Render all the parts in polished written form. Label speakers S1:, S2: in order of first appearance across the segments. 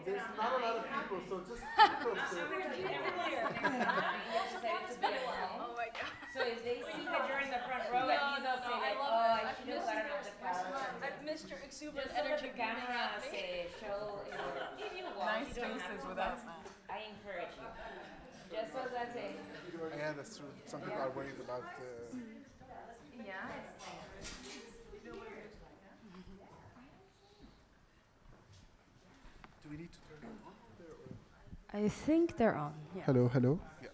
S1: there's not a lot of people, so just keep us there.
S2: Oh my god.
S3: So if they see that you're in the front row, at least they'll say like, oh, she knows I don't have the power.
S2: I've missed your exuberant
S3: Just so that
S2: energy.
S3: the camera say, show, if you want,
S4: Nice
S3: you don't have
S4: faces
S3: to,
S4: without
S3: but
S4: that.
S3: I encourage you. Just so that's it.
S1: Yeah, that's true. Some people are worried about.
S3: Yeah.
S1: Do we need to turn it on there?
S2: I think they're on. Yeah.
S1: Hello, hello. Yeah.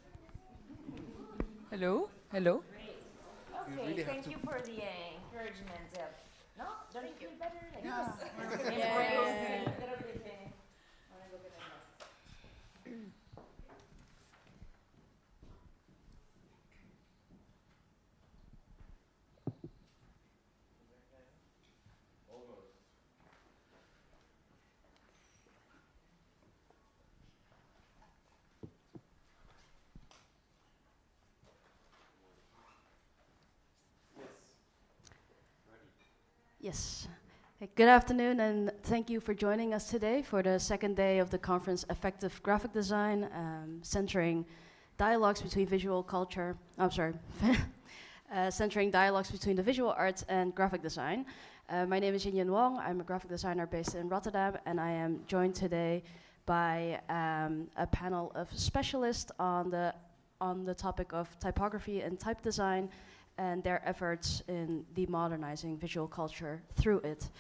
S4: Hello? Hello?
S3: Okay,
S1: really have
S3: thank
S1: to-
S3: you for the encouragement. No, don't you feel better? Like
S4: Yeah.
S3: this?
S2: Yeah.
S3: A little bit, wanna look at my glasses.
S2: Yes. Hey, good afternoon, and thank you for joining us today for the second day of the conference Effective Graphic Design, centering dialogues between visual culture. I'm sorry, centering dialogues between the visual arts and graphic design. My name is Yin Yin Wong. I'm a graphic designer based in Rotterdam, and I am joined today by a panel of specialists on the topic of typography and type design, and their efforts in demodernizing visual culture through it.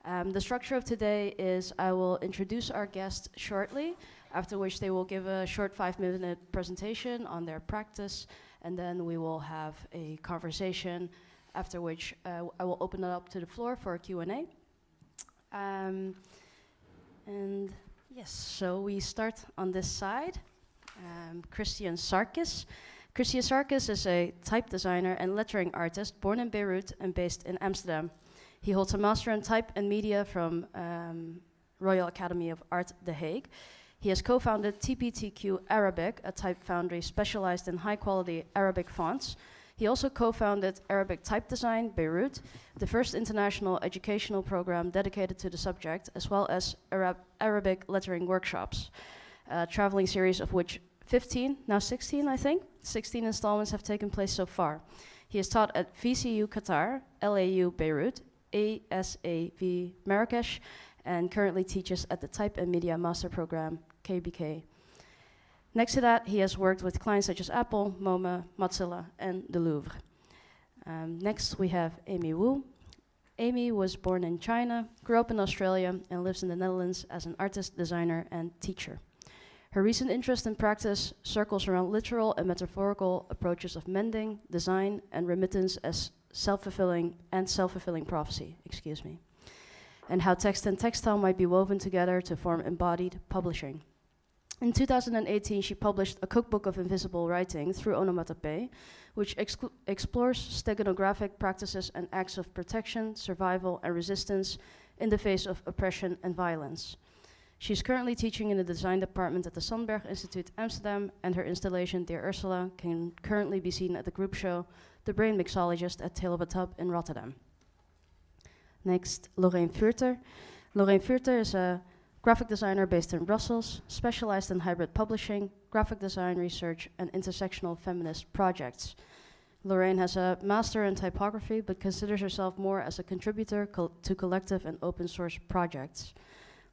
S2: The structure of today is I will introduce our guests shortly, after which they will give a short 5-minute presentation on their practice, and then we will have a conversation, after which I will open it up to the floor for a Q&A. And yes, so we start on this side. Kristyan Sarkis. Kristyan Sarkis is a type designer and lettering artist born in Beirut and based in Amsterdam. He holds a master in type and media from Royal Academy of Art, The Hague. He has co-founded TPTQ Arabic, a type foundry specialized in high-quality Arabic fonts. He also co-founded Arabic Type Design, Beirut, the first international educational program dedicated to the subject, as well as Arabic lettering workshops, a traveling series of which 15, now 16, I think. 16 installments have taken place so far. He has taught at VCU Qatar, LAU Beirut, ASAV Marrakesh, and currently teaches at the Type and Media Master Program, KBK. Next to that, he has worked with clients such as Apple, MoMA, Mozilla, and the Louvre. Next, we have Amy Wu. Amy was born in China, grew up in Australia, and lives in the Netherlands as an artist, designer, and teacher. Her recent interest in practice circles around literal and metaphorical approaches of mending, design, and remittance as self-fulfilling prophecy, and how text and textile might be woven together to form embodied publishing. In 2018, she published a cookbook of invisible writing through onomatopoeia, which explores steganographic practices and acts of protection, survival, and resistance in the face of oppression and violence. She's currently teaching in the design department at the Sandberg Institute Amsterdam, and her installation, Dear Ursula, can currently be seen at the group show The Brain Mixologist at Tail of a Tub in Rotterdam. Next, Loraine Furter. Loraine Furter is a graphic designer based in Brussels, specialized in hybrid publishing, graphic design research, and intersectional feminist projects. Loraine has a master in typography, but considers herself more as a contributor to collective and open source projects.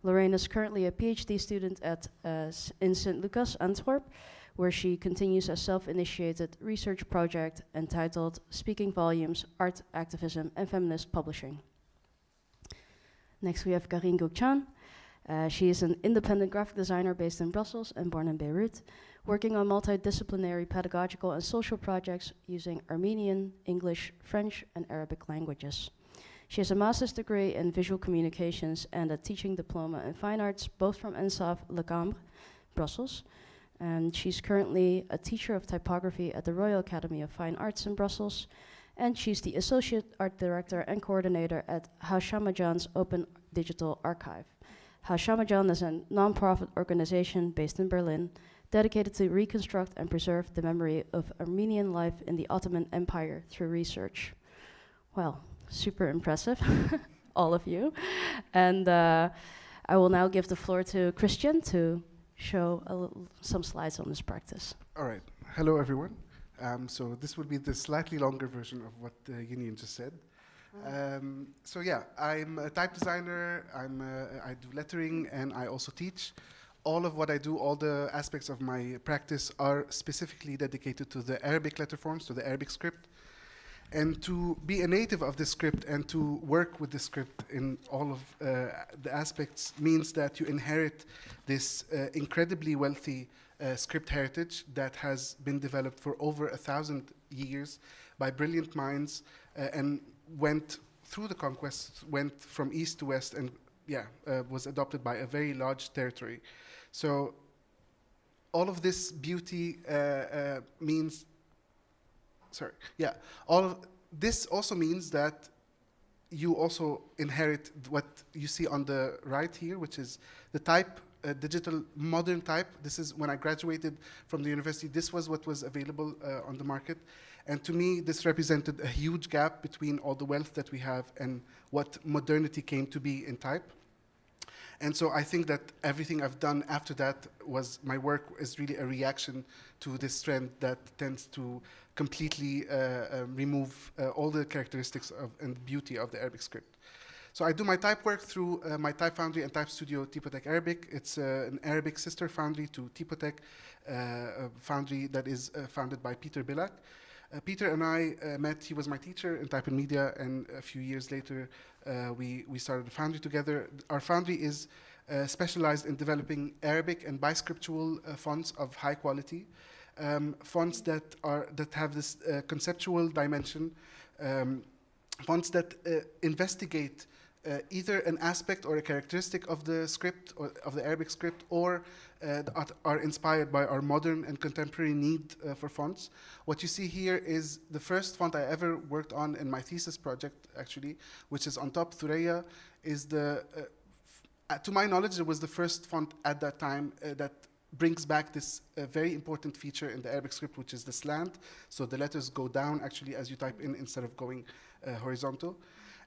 S2: Loraine is currently a PhD student in St. Lucas, Antwerp, where she continues a self-initiated research project entitled Speaking Volumes, Art, Activism, and Feminist Publishing. Next we have Garine Gokceyan. She is an independent graphic designer based in Brussels and born in Beirut, working on multidisciplinary pedagogical and social projects using Armenian, English, French, and Arabic languages. She has a master's degree in visual communications and a teaching diploma in fine arts, both from ENSAV Le Cambre, Brussels. And she's currently a teacher of typography at the Royal Academy of Fine Arts in Brussels. And she's the associate art director and coordinator at Haushamajan's Open Digital Archive. Haushamajan is a non-profit organization based in Berlin, dedicated to reconstruct and preserve the memory of Armenian life in the Ottoman Empire through research. Well, super impressive, all of you. And I will now give the floor to Kristyan to show some slides on this practice.
S1: All right. Hello, everyone. So this will be the slightly longer version of what Yin Yin just said. So yeah, I'm a type designer, I do lettering, and I also teach. All of what I do, all the aspects of my practice are specifically dedicated to the Arabic letter forms, to the Arabic script. And to be a native of this script and to work with the script in all of the aspects means that you inherit this incredibly wealthy script heritage that has been developed for over 1,000 years by brilliant minds and went through the conquest, went from east to west, and was adopted by a very large territory. So all of this beauty means, all of this also means that you also inherit what you see on the right here, which is the type, digital modern type. This is when I graduated from the university, this was what was available on the market. And to me, this represented a huge gap between all the wealth that we have and what modernity came to be in type. And so I think that everything I've done after that was, my work is really a reaction to this trend that tends to completely remove all the characteristics of and beauty of the Arabic script. So I do my type work through my Type Foundry and Type Studio Typotech Arabic. It's an Arabic sister foundry to Typotech, a foundry that is founded by Peter Bilak. Peter and I met, he was my teacher in type and media, and a few years later we started a foundry together. Our foundry is specialized in developing Arabic and biscriptual fonts of high quality, fonts that have this conceptual dimension, fonts that investigate either an aspect or a characteristic of the script, or of the Arabic script, or are inspired by our modern and contemporary need for fonts. What you see here is the first font I ever worked on in my thesis project, actually, which is on top. Thuraya is the, to my knowledge, it was the first font at that time that brings back this very important feature in the Arabic script, which is the slant. So the letters go down, actually, as you type in, instead of going horizontal.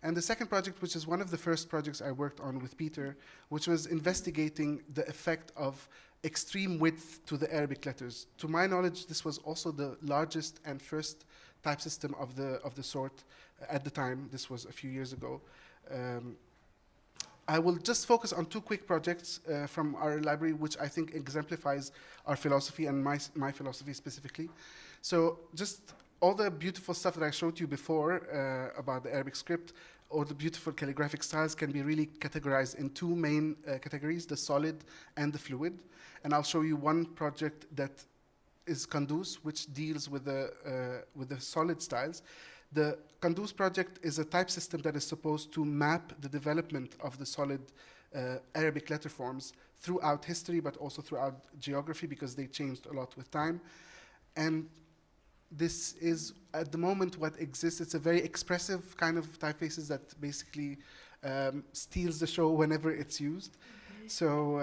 S1: And the second project, which is one of the first projects I worked on with Peter, which was investigating the effect of extreme width to the Arabic letters. To my knowledge, this was also the largest and first type system of the sort at the time. This was a few years ago. I will just focus on two quick projects from our library, which I think exemplifies our philosophy and my philosophy specifically. So just all the beautiful stuff that I showed you before about the Arabic script, or the beautiful calligraphic styles, can be really categorized in two main categories, the solid and the fluid. And I'll show you one project that is Kandus, which deals with the solid styles. The Kandus project is a type system that is supposed to map the development of the solid Arabic letter forms throughout history, but also throughout geography, because they changed a lot with time. And this is, at the moment, what exists. It's a very expressive kind of typefaces that basically steals the show whenever it's used. So,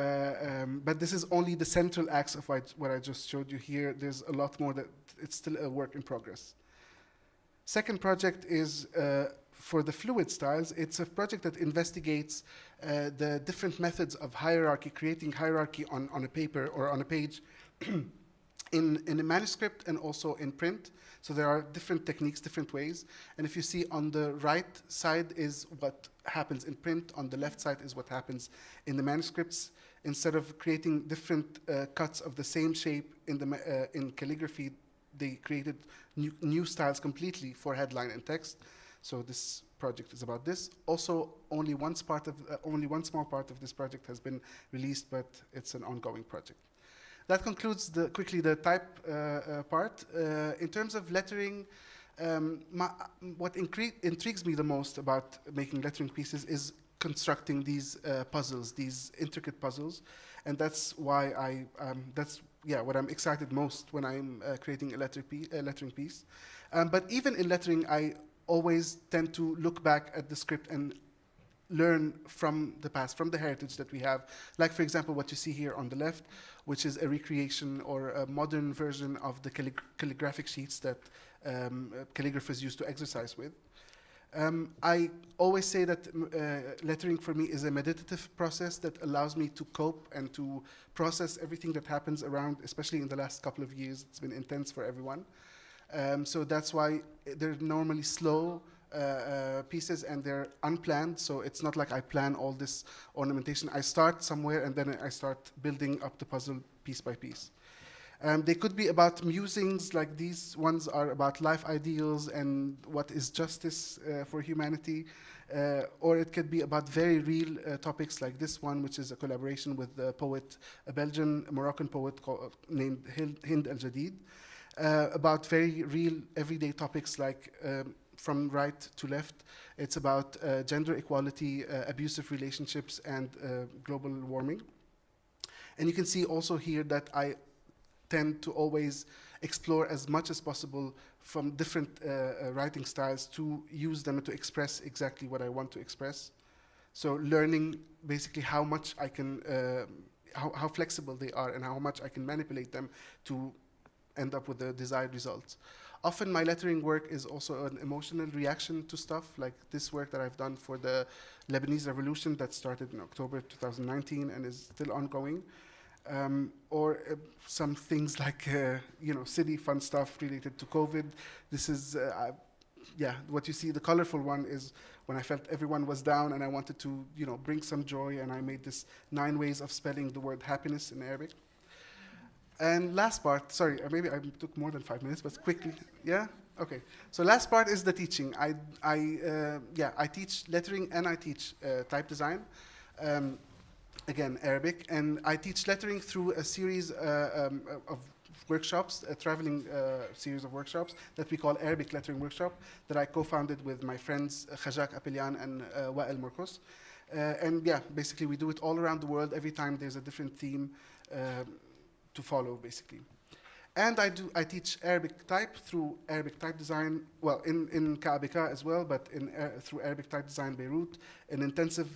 S1: but this is only the central acts of what I just showed you here. There's a lot more that it's still a work in progress. Second project is for the fluid styles. It's a project that investigates the different methods of hierarchy, creating hierarchy on a paper or on a page in a manuscript and also in print. So there are different techniques, different ways. And if you see on the right side is what happens in print, on the left side is what happens in the manuscripts. Instead of creating different cuts of the same shape in calligraphy, they created new styles completely for headline and text. So this project is about this. Also, only one small part of this project has been released, but it's an ongoing project. That concludes quickly the type part. In terms of lettering, what intrigues me the most about making lettering pieces is constructing these puzzles, these intricate puzzles, and that's why what I'm excited most when I'm creating a lettering piece. But even in lettering, I always tend to look back at the script and learn from the past, from the heritage that we have. Like, for example, what you see here on the left, which is a recreation or a modern version of the calligraphic sheets that calligraphers used to exercise with. I always say that lettering for me is a meditative process that allows me to cope and to process everything that happens around, especially in the last couple of years. It's been intense for everyone. So that's why they're normally slow pieces and they're unplanned. So it's not like I plan all this ornamentation. I start somewhere and then I start building up the puzzle piece by piece. They could be about musings, like these ones are about life ideals and what is justice for humanity. Or it could be about very real topics like this one, which is a collaboration with a poet, a Belgian Moroccan poet named Hind El Jadid, about very real everyday topics like from right to left. It's about gender equality, abusive relationships, and global warming. And you can see also here that I tend to always explore as much as possible from different writing styles to use them to express exactly what I want to express. So learning basically how much I can, how flexible they are and how much I can manipulate them to end up with the desired results. Often my lettering work is also an emotional reaction to stuff, like this work that I've done for the Lebanese Revolution that started in October 2019 and is still ongoing. Or some things like, silly fun stuff related to COVID. This is, what you see, the colorful one is when I felt everyone was down and I wanted to, bring some joy, and I made this 9 ways of spelling the word happiness in Arabic. And last part, sorry, maybe I took more than 5 minutes, but quickly, yeah? Okay, so last part is the teaching. I teach lettering and I teach type design. Again, Arabic, and I teach lettering through a series of workshops, a traveling series of workshops that we call Arabic Lettering Workshop, that I co-founded with my friends Khajak Apelian and Wael Morkos. And yeah, basically we do it all around the world. Every time there's a different theme to follow, basically. And I teach Arabic type through Arabic type design, well, in Kaabika as well, but through Arabic type design Beirut, an intensive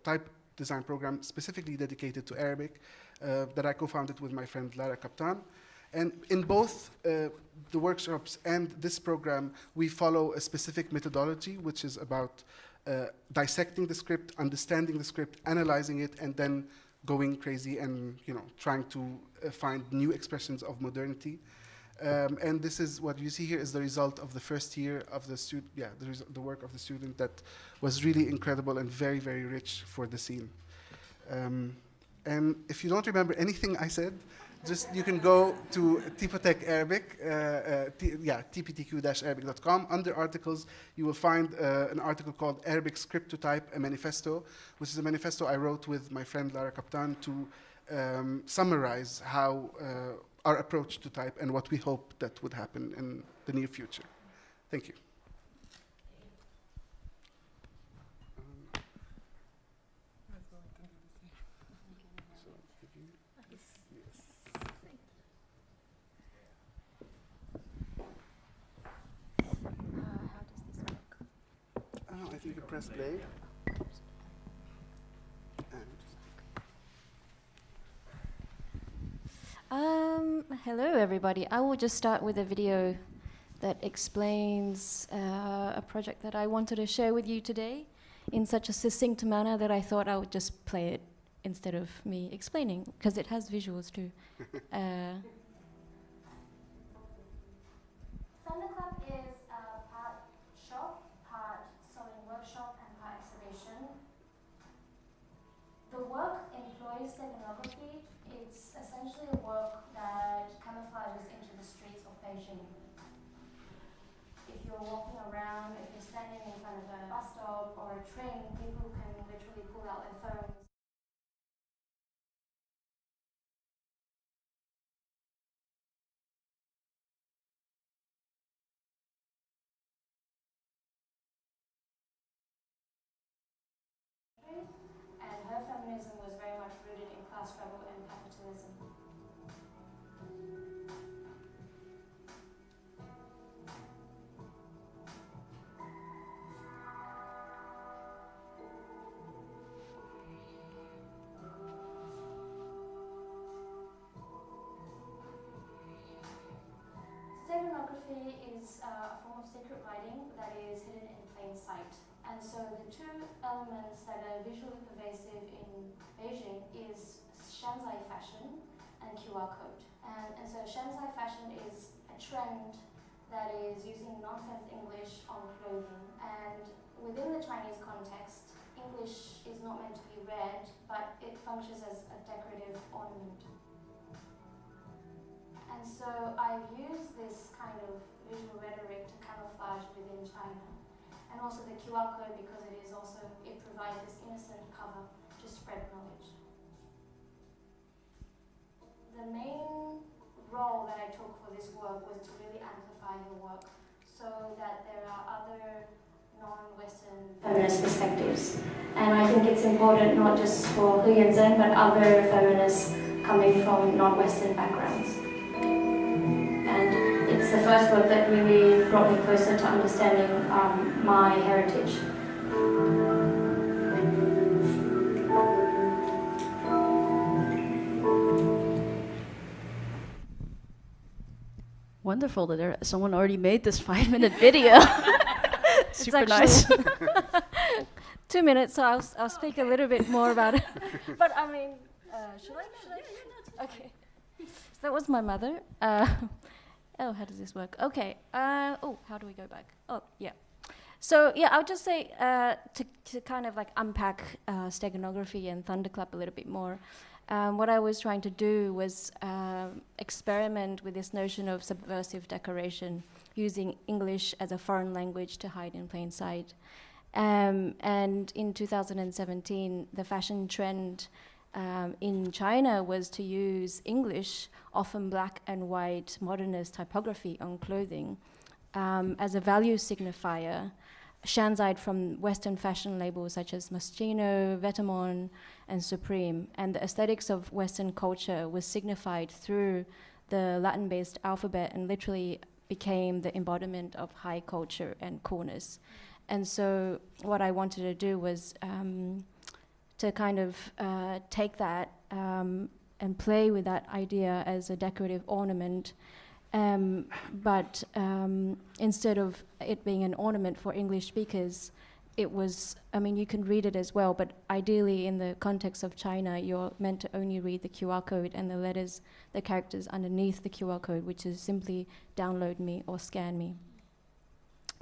S1: type design program specifically dedicated to Arabic that I co-founded with my friend Lara Kaptan. And in both the workshops and this program, we follow a specific methodology, which is about dissecting the script, understanding the script, analyzing it, and then going crazy and trying to find new expressions of modernity. And this is what you see here is the result of the first year of the student, the work of the student that was really incredible and very, very rich for the scene. And if you don't remember anything I said, just you can go to Typotech Arabic, tptq-arabic.com. Under articles, you will find an article called Arabic Script to Type, a Manifesto, which is a manifesto I wrote with my friend Lara Kaptan to summarize how our approach to type and what we hope that would happen in the near future. Thank you. I think you press play.
S4: Hello, everybody. I will just start with a video that explains a project that I wanted to share with you today in such a succinct manner that I thought I would just play it instead of me explaining, because it has visuals too.
S5: Thunderclap is part shop, part sewing workshop, and part exhibition. The work employs steganography. It's essentially a work that camouflages into the streets of Beijing. If you're walking around, if you're standing in front of a bus stop or a train, people can literally pull out their phones. And her feminism was very much rooted in class struggle and capitalism. Steganography is a form of secret writing that is hidden in plain sight. elements that are visually pervasive in Beijing is Shanzai fashion and QR code. And so Shanzai fashion is a trend that is using nonsense English on clothing. And within the Chinese context, English is not meant to be read, but it functions as a decorative ornament. And so I've used this kind of visual rhetoric to camouflage within China. And also the QR code, because it provides this innocent cover to spread knowledge. The main role that I took for this work was to really amplify the work so that there are other non-Western feminist perspectives. And I think it's important not just for Hu Yanzhen, but other feminists coming from non-Western backgrounds. And it's the first work that really brought me closer to understanding my heritage.
S2: Wonderful that someone already made this 5-minute video. Super nice.
S4: 2 minutes, so I'll speak a little bit more about it. But I mean, should I? Okay. So that was my mother. Oh, how does this work? Okay. Oh, how do we go back? Oh, yeah. So yeah, I'll just say to kind of like unpack steganography and Thunderclap a little bit more. What I was trying to do was experiment with this notion of subversive decoration, using English as a foreign language to hide in plain sight. And in 2017, the fashion trend in China was to use English, often black and white modernist typography on clothing, as a value signifier, shanzied from Western fashion labels such as Moschino, Vetements, and Supreme. And the aesthetics of Western culture was signified through the Latin-based alphabet and literally became the embodiment of high culture and coolness. And so what I wanted to do was to kind of take that and play with that idea as a decorative ornament, but instead of it being an ornament for English speakers, it was, I mean, you can read it as well, but ideally in the context of China, you're meant to only read the QR code and the letters, the characters underneath the QR code, which is simply download me or scan me.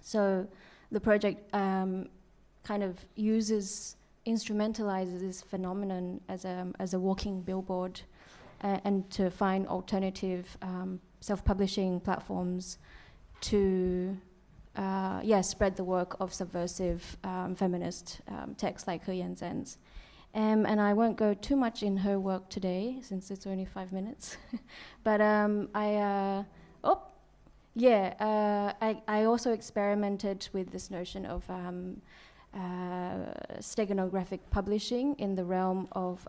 S4: So the project kind of instrumentalizes this phenomenon as a walking billboard and to find alternative self-publishing platforms to spread the work of subversive feminist texts like Hu Yanzhen's. And I won't go too much in her work today since it's only 5 minutes. But I also experimented with this notion of steganographic publishing in the realm of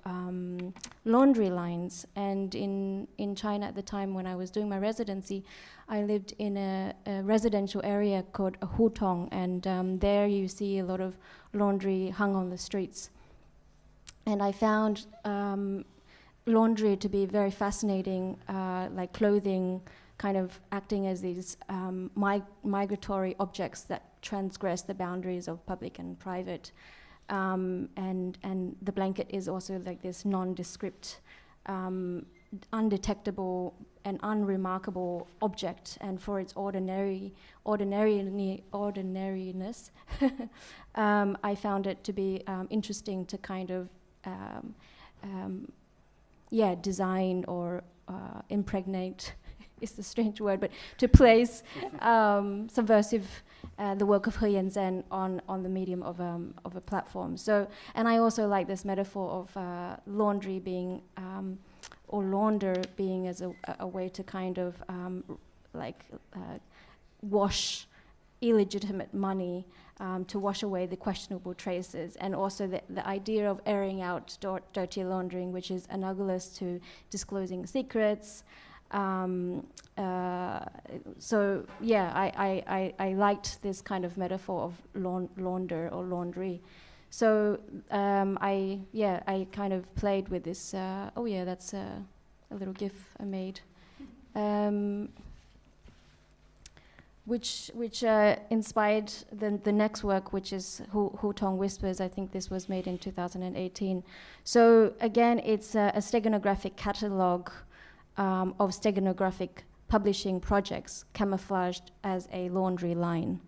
S4: laundry lines. And in China at the time when I was doing my residency, I lived in a residential area called a hutong, and there you see a lot of laundry hung on the streets. And I found laundry to be very fascinating, like clothing kind of acting as these migratory objects that transgress the boundaries of public and private. And the blanket is also like this nondescript, undetectable and unremarkable object, and for its ordinariness, I found it to be interesting to kind of design or impregnate is the strange word, but to place subversive the work of Hu Yanzhen on the medium of a platform. So, and I also like this metaphor of laundry being or launder being as a way to kind of wash illegitimate money, to wash away the questionable traces, and also the idea of airing out dirty laundering, which is analogous to disclosing secrets. So yeah, I liked this kind of metaphor of launder or laundry. So I kind of played with this. That's a little GIF I made. which inspired the next work, which is Hutong Whispers. I think this was made in 2018. So again, it's a steganographic catalog of steganographic publishing projects camouflaged as a laundry line.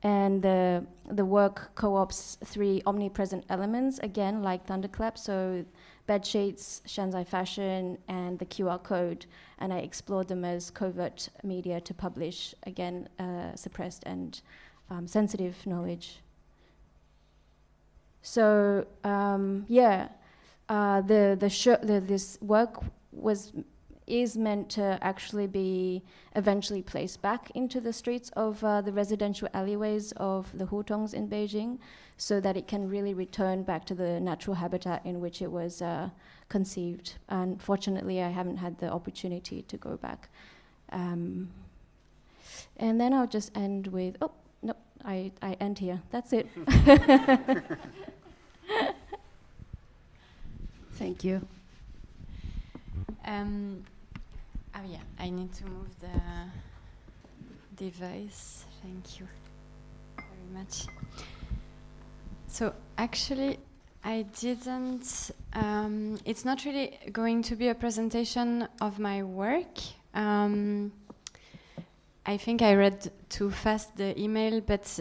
S4: And the work co-ops 3 omnipresent elements, again, like Thunderclap, so bed sheets, Shanzai fashion, and the QR code, and I explored them as covert media to publish, again, suppressed and sensitive knowledge. So, this work is meant to actually be eventually placed back into the streets of the residential alleyways of the Hutongs in Beijing, so that it can really return back to the natural habitat in which it was conceived. Unfortunately, I haven't had the opportunity to go back. And then I'll just end with, oh, no, I end here. That's it.
S2: Thank you.
S6: Oh yeah, I need to move the device. Thank you very much. So actually, I didn't, it's not really going to be a presentation of my work. I think I read too fast the email, but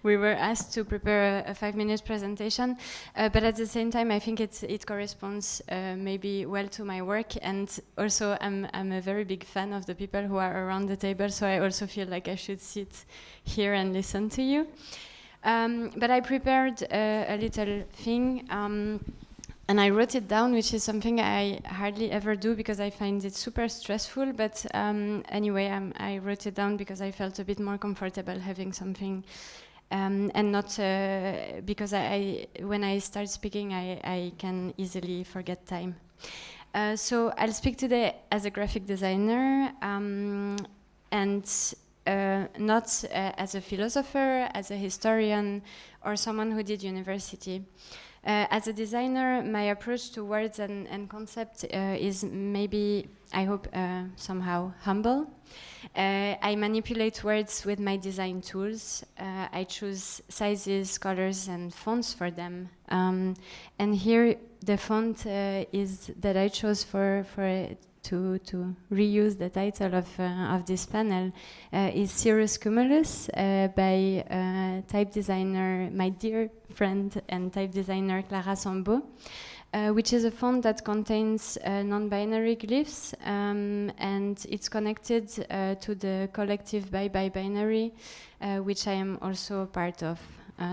S6: we were asked to prepare a 5-minute presentation. But at the same time, I think it corresponds maybe well to my work. And also, I'm a very big fan of the people who are around the table, so I also feel like I should sit here and listen to you. But I prepared a little thing. And I wrote it down, which is something I hardly ever do because I find it super stressful. But anyway, I wrote it down because I felt a bit more comfortable having something, and not because when I start speaking, I can easily forget time. So I'll speak today as a graphic designer, and not as a philosopher, as a historian, or someone who did university. As a designer, my approach to words and concept is maybe, I hope, somehow humble. I manipulate words with my design tools. I choose sizes, colors, and fonts for them. And here, the font is that I chose to reuse the title of this panel is Cirrus Cumulus by type designer, my dear friend and type designer Clara Sambo, which is a font that contains non-binary glyphs, and it's connected to the collective Bye Bye Binary, which I am also part of.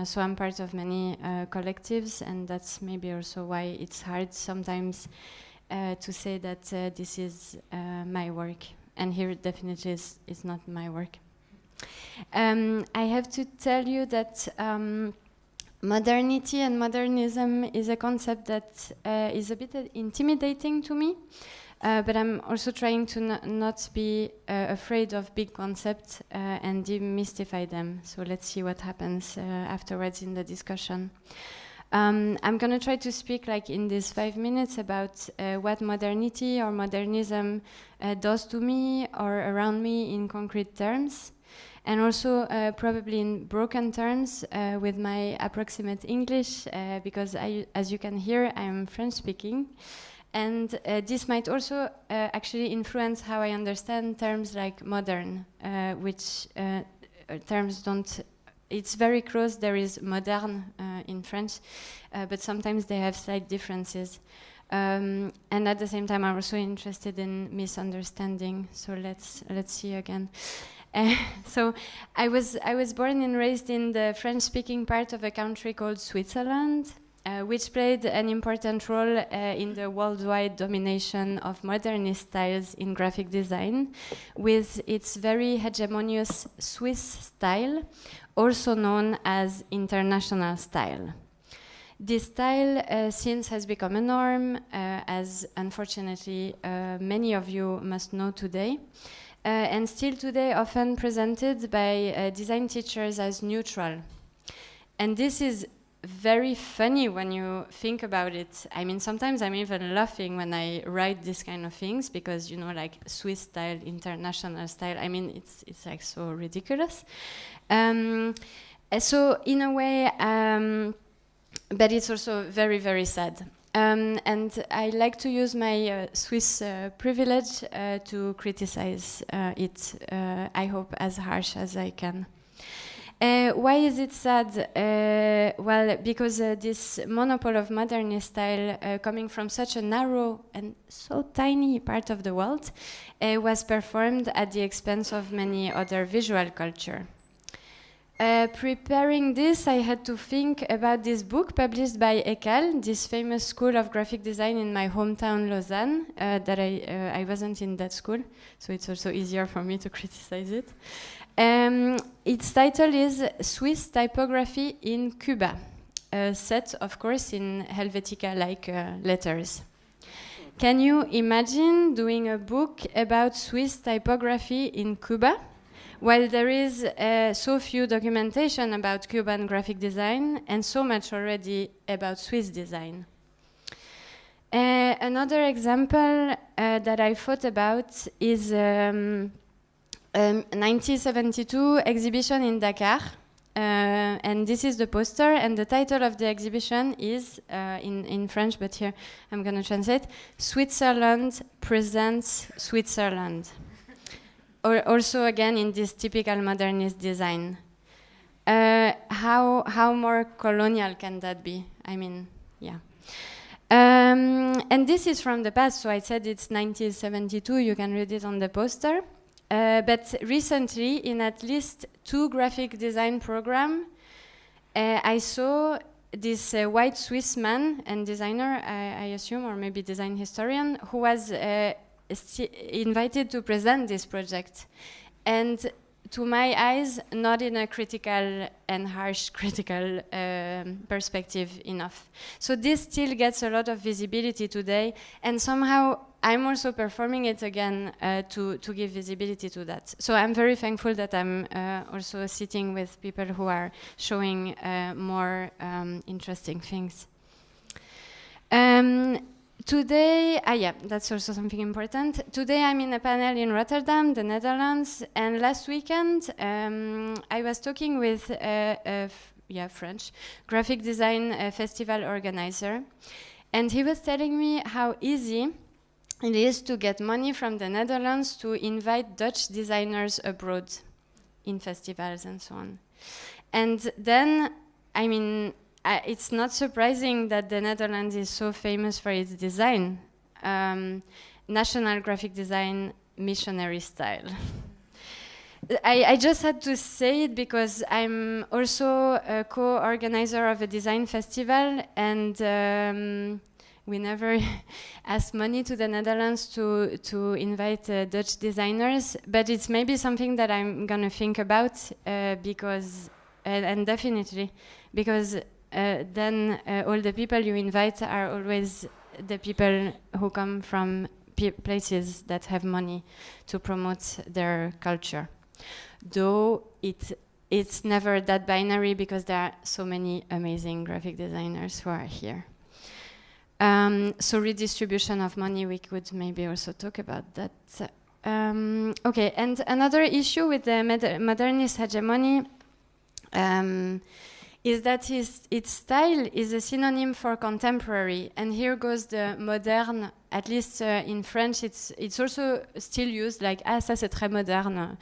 S6: So I'm part of many collectives, and that's maybe also why it's hard sometimes to say that this is my work, and here it definitely is not my work. I have to tell you that modernity and modernism is a concept that is a bit intimidating to me, but I'm also trying to not be afraid of big concepts and demystify them. So let's see what happens afterwards in the discussion. I'm going to try to speak like in these 5 minutes about what modernity or modernism does to me or around me in concrete terms, and also probably in broken terms with my approximate English, because as you can hear, I am French speaking. And this might also actually influence how I understand terms like modern, which terms don't. It's very close. There is moderne in French, but sometimes they have slight differences. And at the same time, I'm also interested in misunderstanding. So let's see again. So I was born and raised in the French-speaking part of a country called Switzerland, which played an important role in the worldwide domination of modernist styles in graphic design, with its very hegemonious Swiss style, also known as international style. This style since has become a norm, as unfortunately many of you must know today, and still today often presented by design teachers as neutral. And this is very funny when you think about it. I mean, sometimes I'm even laughing when I write this kind of things because, you know, like Swiss style, international style. I mean, it's like so ridiculous. So in a way, but it's also very, very sad. And I like to use my Swiss privilege to criticize it, I hope, as harsh as I can. Why is it sad? Well, because this monopoly of modernist style coming from such a narrow and so tiny part of the world was performed at the expense of many other visual culture. Preparing this, I had to think about this book published by ECAL, this famous school of graphic design in my hometown, Lausanne, that I wasn't in that school, so it's also easier for me to criticize it. Its title is Swiss Typography in Cuba, set, of course, in Helvetica-like letters. Can you imagine doing a book about Swiss typography in Cuba? While there is so few documentation about Cuban graphic design and so much already about Swiss design. Another example that I thought about is 1972 exhibition in Dakar. And this is the poster, and the title of the exhibition is, in French, but here I'm going to translate, Switzerland Presents Switzerland. Also, again, in this typical modernist design. How more colonial can that be? I mean, yeah. And this is from the past, so I said it's 1972, you can read it on the poster. But recently, in at least 2 graphic design programs, I saw this white Swiss man and designer, I assume, or maybe design historian, who was invited to present this project. And to my eyes, not in a critical and harsh critical perspective enough. So this still gets a lot of visibility today, and somehow I'm also performing it again to give visibility to that. So I'm very thankful that I'm also sitting with people who are showing more interesting things. Today, yeah, that's also something important. Today I'm in a panel in Rotterdam, the Netherlands, and last weekend I was talking with a French graphic design festival organizer, and he was telling me how easy it is to get money from the Netherlands to invite Dutch designers abroad in festivals and so on. And then, I mean, it's not surprising that the Netherlands is so famous for its design. National graphic design, missionary style. I just had to say it because I'm also a co-organizer of a design festival, and we never ask money to the Netherlands to invite Dutch designers, but it's maybe something that I'm gonna think about because, and definitely, because then all the people you invite are always the people who come from places that have money to promote their culture. Though it's never that binary because there are so many amazing graphic designers who are here. So redistribution of money, we could maybe also talk about that. Okay, and another issue with the modernist hegemony is that its style is a synonym for contemporary, and here goes the moderne. At least in French, it's also still used like ça c'est très moderne,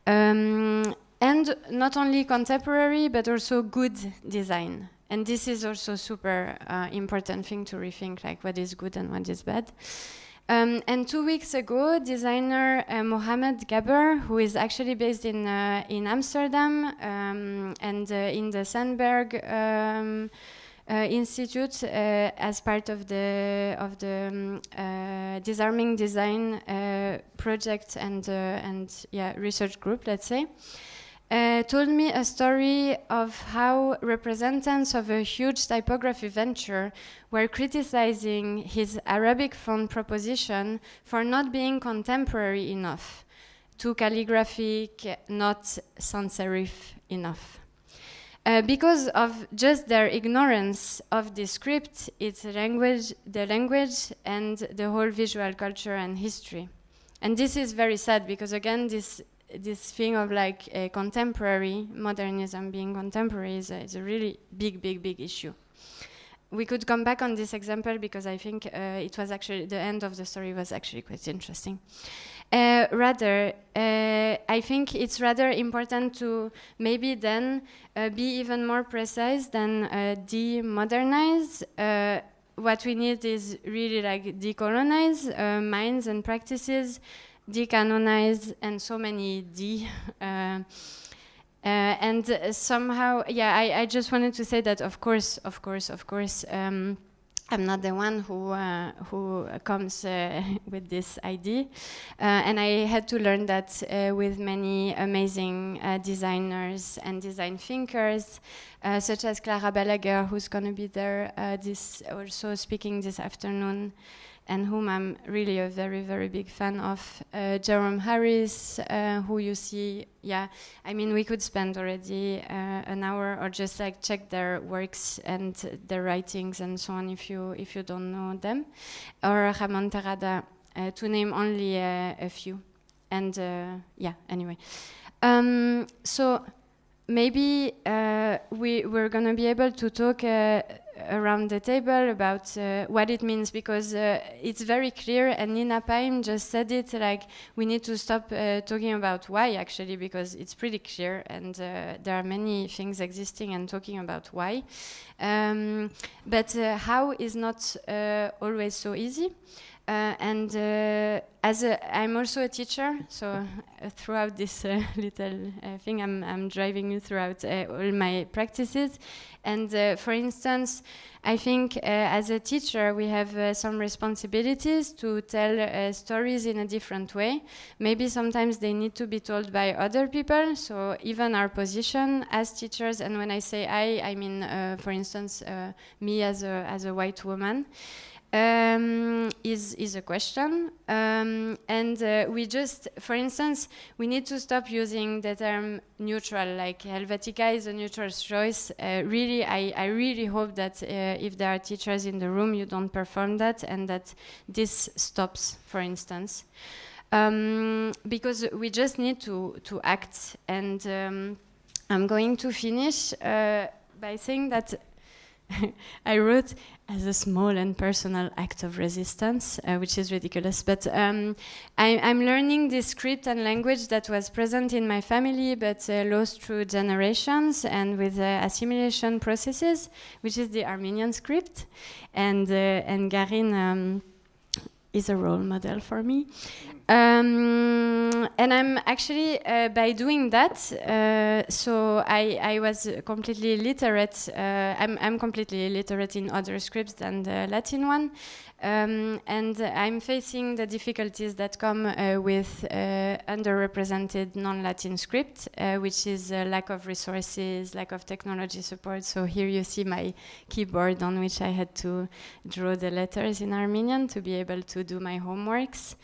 S6: and not only contemporary but also good design. And this is also super important thing to rethink, like what is good and what is bad. And 2 weeks ago, designer Mohamed Gaber, who is actually based in Amsterdam and in the Sandberg Institute as part of the disarming design project and research group, let's say. Told me a story of how representatives of a huge typography venture were criticizing his Arabic font proposition for not being contemporary enough, too calligraphic, not sans serif enough. because of just their ignorance of the script, its language, the language, and the whole visual culture and history. And this is very sad because, again, this thing of like contemporary modernism being contemporary is a really big issue. We could come back on this example because I think it was actually the end of the story was actually quite interesting. I think it's rather important to maybe then be even more precise than de-modernize. What we need is really like decolonize minds and practices, decanonize, and so many and somehow, yeah, I just wanted to say that, of course, I'm not the one who comes with this idea, and I had to learn that with many amazing designers and design thinkers, such as Clara Balaguer, who's going to be there also speaking this afternoon, and whom I'm really a very big fan of. Jerome Harris, who you see, yeah, I mean, we could spend already an hour or just like check their works and their writings and so on if you don't know them. Or Ramon Terrada, to name only a few. And yeah, anyway. So maybe we're gonna be able to talk around the table about what it means, because it's very clear, and Nina Paim just said it, like we need to stop talking about why, actually, because it's pretty clear, and there are many things existing and talking about why. But how is not always so easy. I'm also a teacher, so throughout this little thing, I'm driving you throughout all my practices. And for instance, I think as a teacher, we have some responsibilities to tell stories in a different way. Maybe sometimes they need to be told by other people. So even our position as teachers, and when I say I mean, for instance, me as a white woman, is a question. We just, for instance, we need to stop using the term neutral, like Helvetica is a neutral choice. Really, I really hope that if there are teachers in the room, you don't perform that, and that this stops, for instance. Because we just need to act. And I'm going to finish by saying that I wrote as a small and personal act of resistance, which is ridiculous, but I'm learning this script and language that was present in my family, but lost through generations and with assimilation processes, which is the Armenian script, and Garine is a role model for me. And I'm actually, by doing that, so I was completely illiterate. I'm completely illiterate in other scripts than the Latin one. And I'm facing the difficulties that come with underrepresented non-Latin script, which is lack of resources, lack of technology support. So here you see my keyboard on which I had to draw the letters in Armenian to be able to do my homeworks.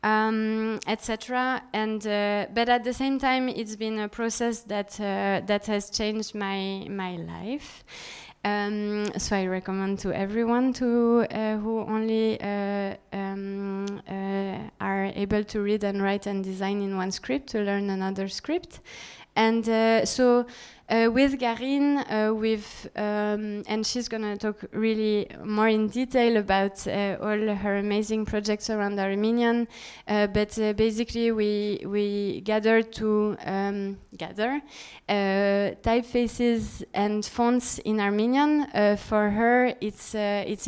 S6: Etc. And but at the same time, it's been a process that has changed my life. So I recommend to everyone who only are able to read and write and design in one script to learn another script. And so with Garine, and she's going to talk really more in detail about all her amazing projects around Armenian. But basically, we gathered to gather typefaces and fonts in Armenian. For her, it's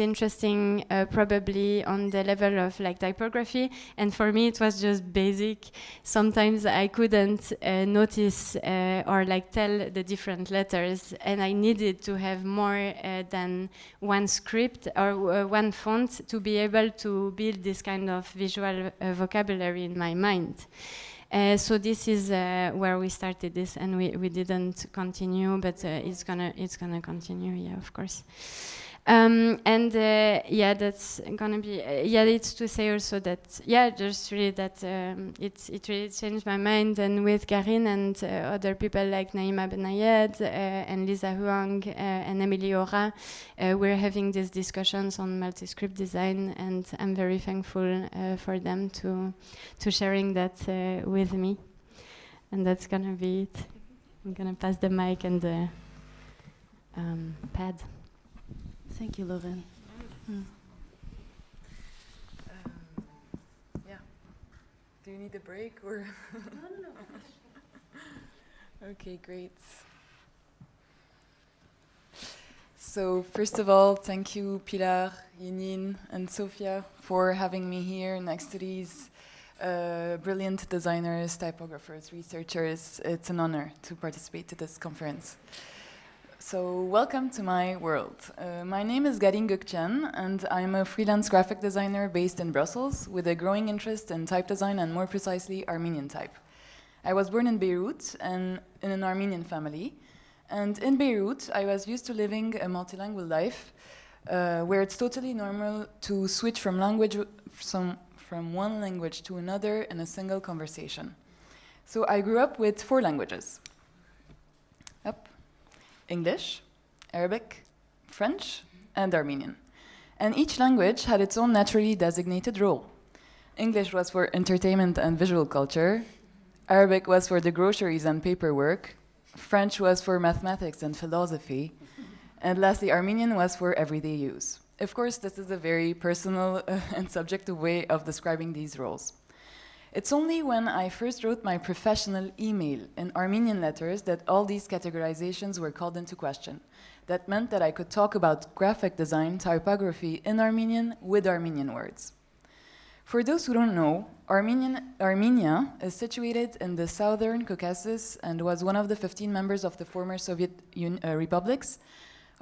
S6: interesting, probably on the level of like typography, and for me, it was just basic. Sometimes I couldn't notice or like tell the different letters, and I needed to have more than one script or one font to be able to build this kind of visual vocabulary in my mind. So this is where we started this, and we didn't continue, but it's gonna continue, yeah, of course. Yeah, that's gonna be yeah. It's to say also that yeah, just really that it really changed my mind. And with Garine and other people like Naima Benayed and Lisa Huang and Emily Ora, we're having these discussions on multi-script design, and I'm very thankful for them to sharing that with me. And that's gonna be it. I'm gonna pass the mic and the pad.
S2: Thank you, Loraine.
S7: Yeah. Do you need a break or?
S2: No.
S7: Okay, great. So first of all, thank you, Pilar, Yin Yin, and Sofia for having me here next to these brilliant designers, typographers, researchers. It's an honor to participate to this conference. So welcome to my world. My name is Garine Gokceyan, and I'm a freelance graphic designer based in Brussels with a growing interest in type design and more precisely Armenian type. I was born in Beirut and in an Armenian family. And in Beirut, I was used to living a multilingual life where it's totally normal to switch from one language to another in a single conversation. So I grew up with 4 languages. English, Arabic, French, and Armenian. And each language had its own naturally designated role. English was for entertainment and visual culture. Arabic was for the groceries and paperwork. French was for mathematics and philosophy. And lastly, Armenian was for everyday use. Of course, this is a very personal and subjective way of describing these roles. It's only when I first wrote my professional email in Armenian letters that all these categorizations were called into question. That meant that I could talk about graphic design, typography in Armenian with Armenian words. For those who don't know, Armenia is situated in the southern Caucasus and was one of the 15 members of the former Soviet republics.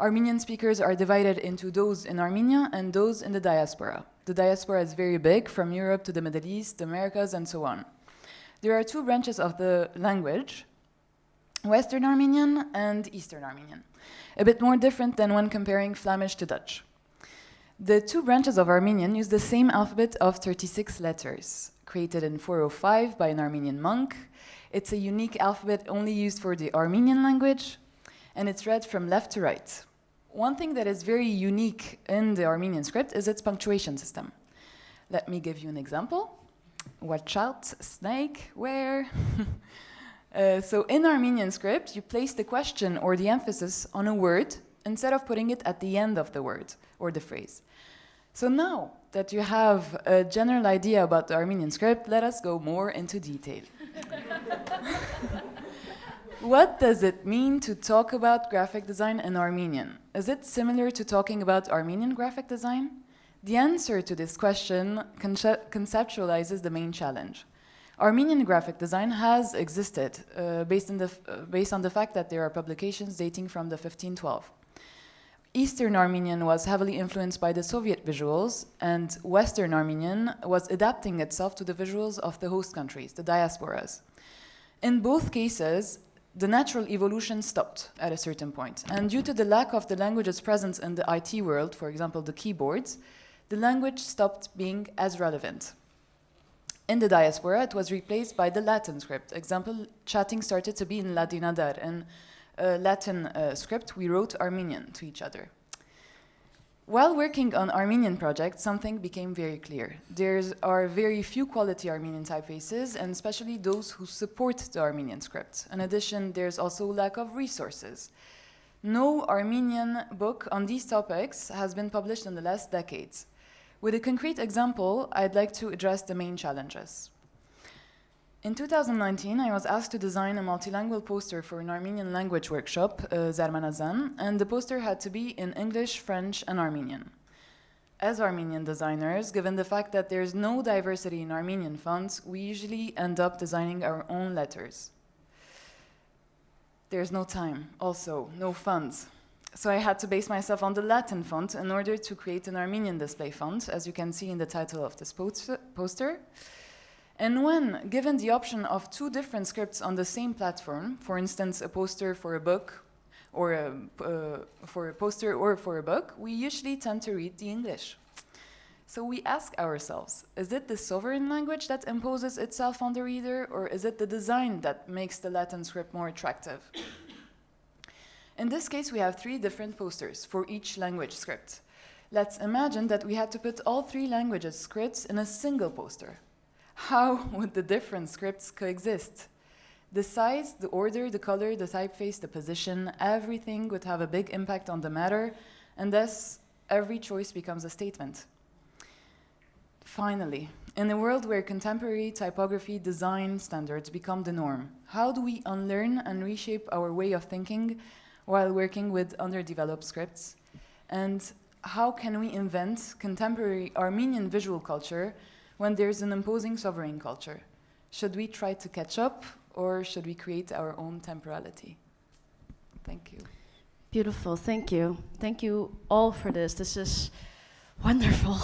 S7: Armenian speakers are divided into those in Armenia and those in the diaspora. The diaspora is very big, from Europe to the Middle East, the Americas, and so on. There are 2 branches of the language, Western Armenian and Eastern Armenian, a bit more different than when comparing Flemish to Dutch. The 2 branches of Armenian use the same alphabet of 36 letters, created in 405 by an Armenian monk. It's a unique alphabet only used for the Armenian language, and it's read from left to right. One thing that is very unique in the Armenian script is its punctuation system. Let me give you an example. Watch out, snake, where? So in Armenian script, you place the question or the emphasis on a word instead of putting it at the end of the word or the phrase. So now that you have a general idea about the Armenian script, let us go more into detail. What does it mean to talk about graphic design in Armenian? Is it similar to talking about Armenian graphic design? The answer to this question conceptualizes the main challenge. Armenian graphic design has existed based on the fact that there are publications dating from the 1512. Eastern Armenian was heavily influenced by the Soviet visuals, and Western Armenian was adapting itself to the visuals of the host countries, the diasporas. In both cases, the natural evolution stopped at a certain point, and due to the lack of the language's presence in the IT world, for example, the keyboards, the language stopped being as relevant. In the diaspora, it was replaced by the Latin script. Example, chatting started to be in Ladinadar, and Latin script, we wrote Armenian to each other. While working on Armenian projects, something became very clear. There are very few quality Armenian typefaces, and especially those who support the Armenian script. In addition, there's also lack of resources. No Armenian book on these topics has been published in the last decades. With a concrete example, I'd like to address the main challenges. In 2019, I was asked to design a multilingual poster for an Armenian language workshop, Zarmanazan, and the poster had to be in English, French, and Armenian. As Armenian designers, given the fact that there's no diversity in Armenian fonts, we usually end up designing our own letters. There's no time, also, no funds. So I had to base myself on the Latin font in order to create an Armenian display font, as you can see in the title of this poster. And when given the option of 2 different scripts on the same platform, for instance, a poster for a book or for a poster or for a book, we usually tend to read the English. So we ask ourselves, is it the sovereign language that imposes itself on the reader, or is it the design that makes the Latin script more attractive? In this case, we have 3 different posters for each language script. Let's imagine that we had to put all 3 languages scripts in a single poster. How would the different scripts coexist? The size, the order, the color, the typeface, the position, everything would have a big impact on the matter, and thus every choice becomes a statement. Finally, in a world where contemporary typography design standards become the norm, how do we unlearn and reshape our way of thinking while working with underdeveloped scripts? And how can we invent contemporary Armenian visual culture when there's an imposing sovereign culture? Should we try to catch up, or should we create our own temporality? Thank you.
S2: Beautiful, thank you. Thank you all for this. This is wonderful.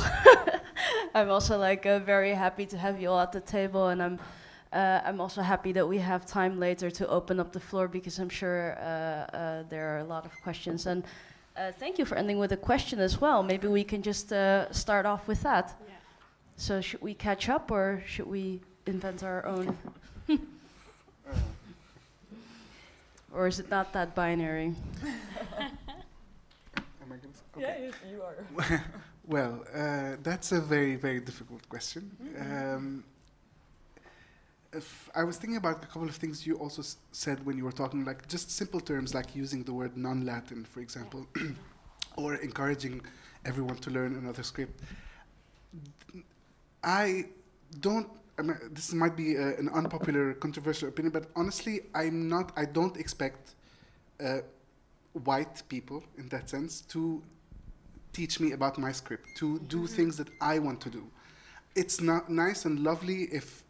S2: I'm also very happy to have you all at the table, and I'm also happy that we have time later to open up the floor, because I'm sure there are a lot of questions. And thank you for ending with a question as well. Maybe we can just start off with that. Yeah. So should we catch up, or should we invent our own? Or is it not that binary?
S1: Am I gonna say?
S7: Okay. Yeah, you are.
S1: Well, that's a very, very difficult question. If I was thinking about a couple of things you also said when you were talking, like just simple terms like using the word non-Latin, for example, or encouraging everyone to learn another script. I mean, this might be an unpopular, controversial opinion, but honestly, I don't expect white people, in that sense, to teach me about my script, to do things that I want to do. It's not nice and lovely if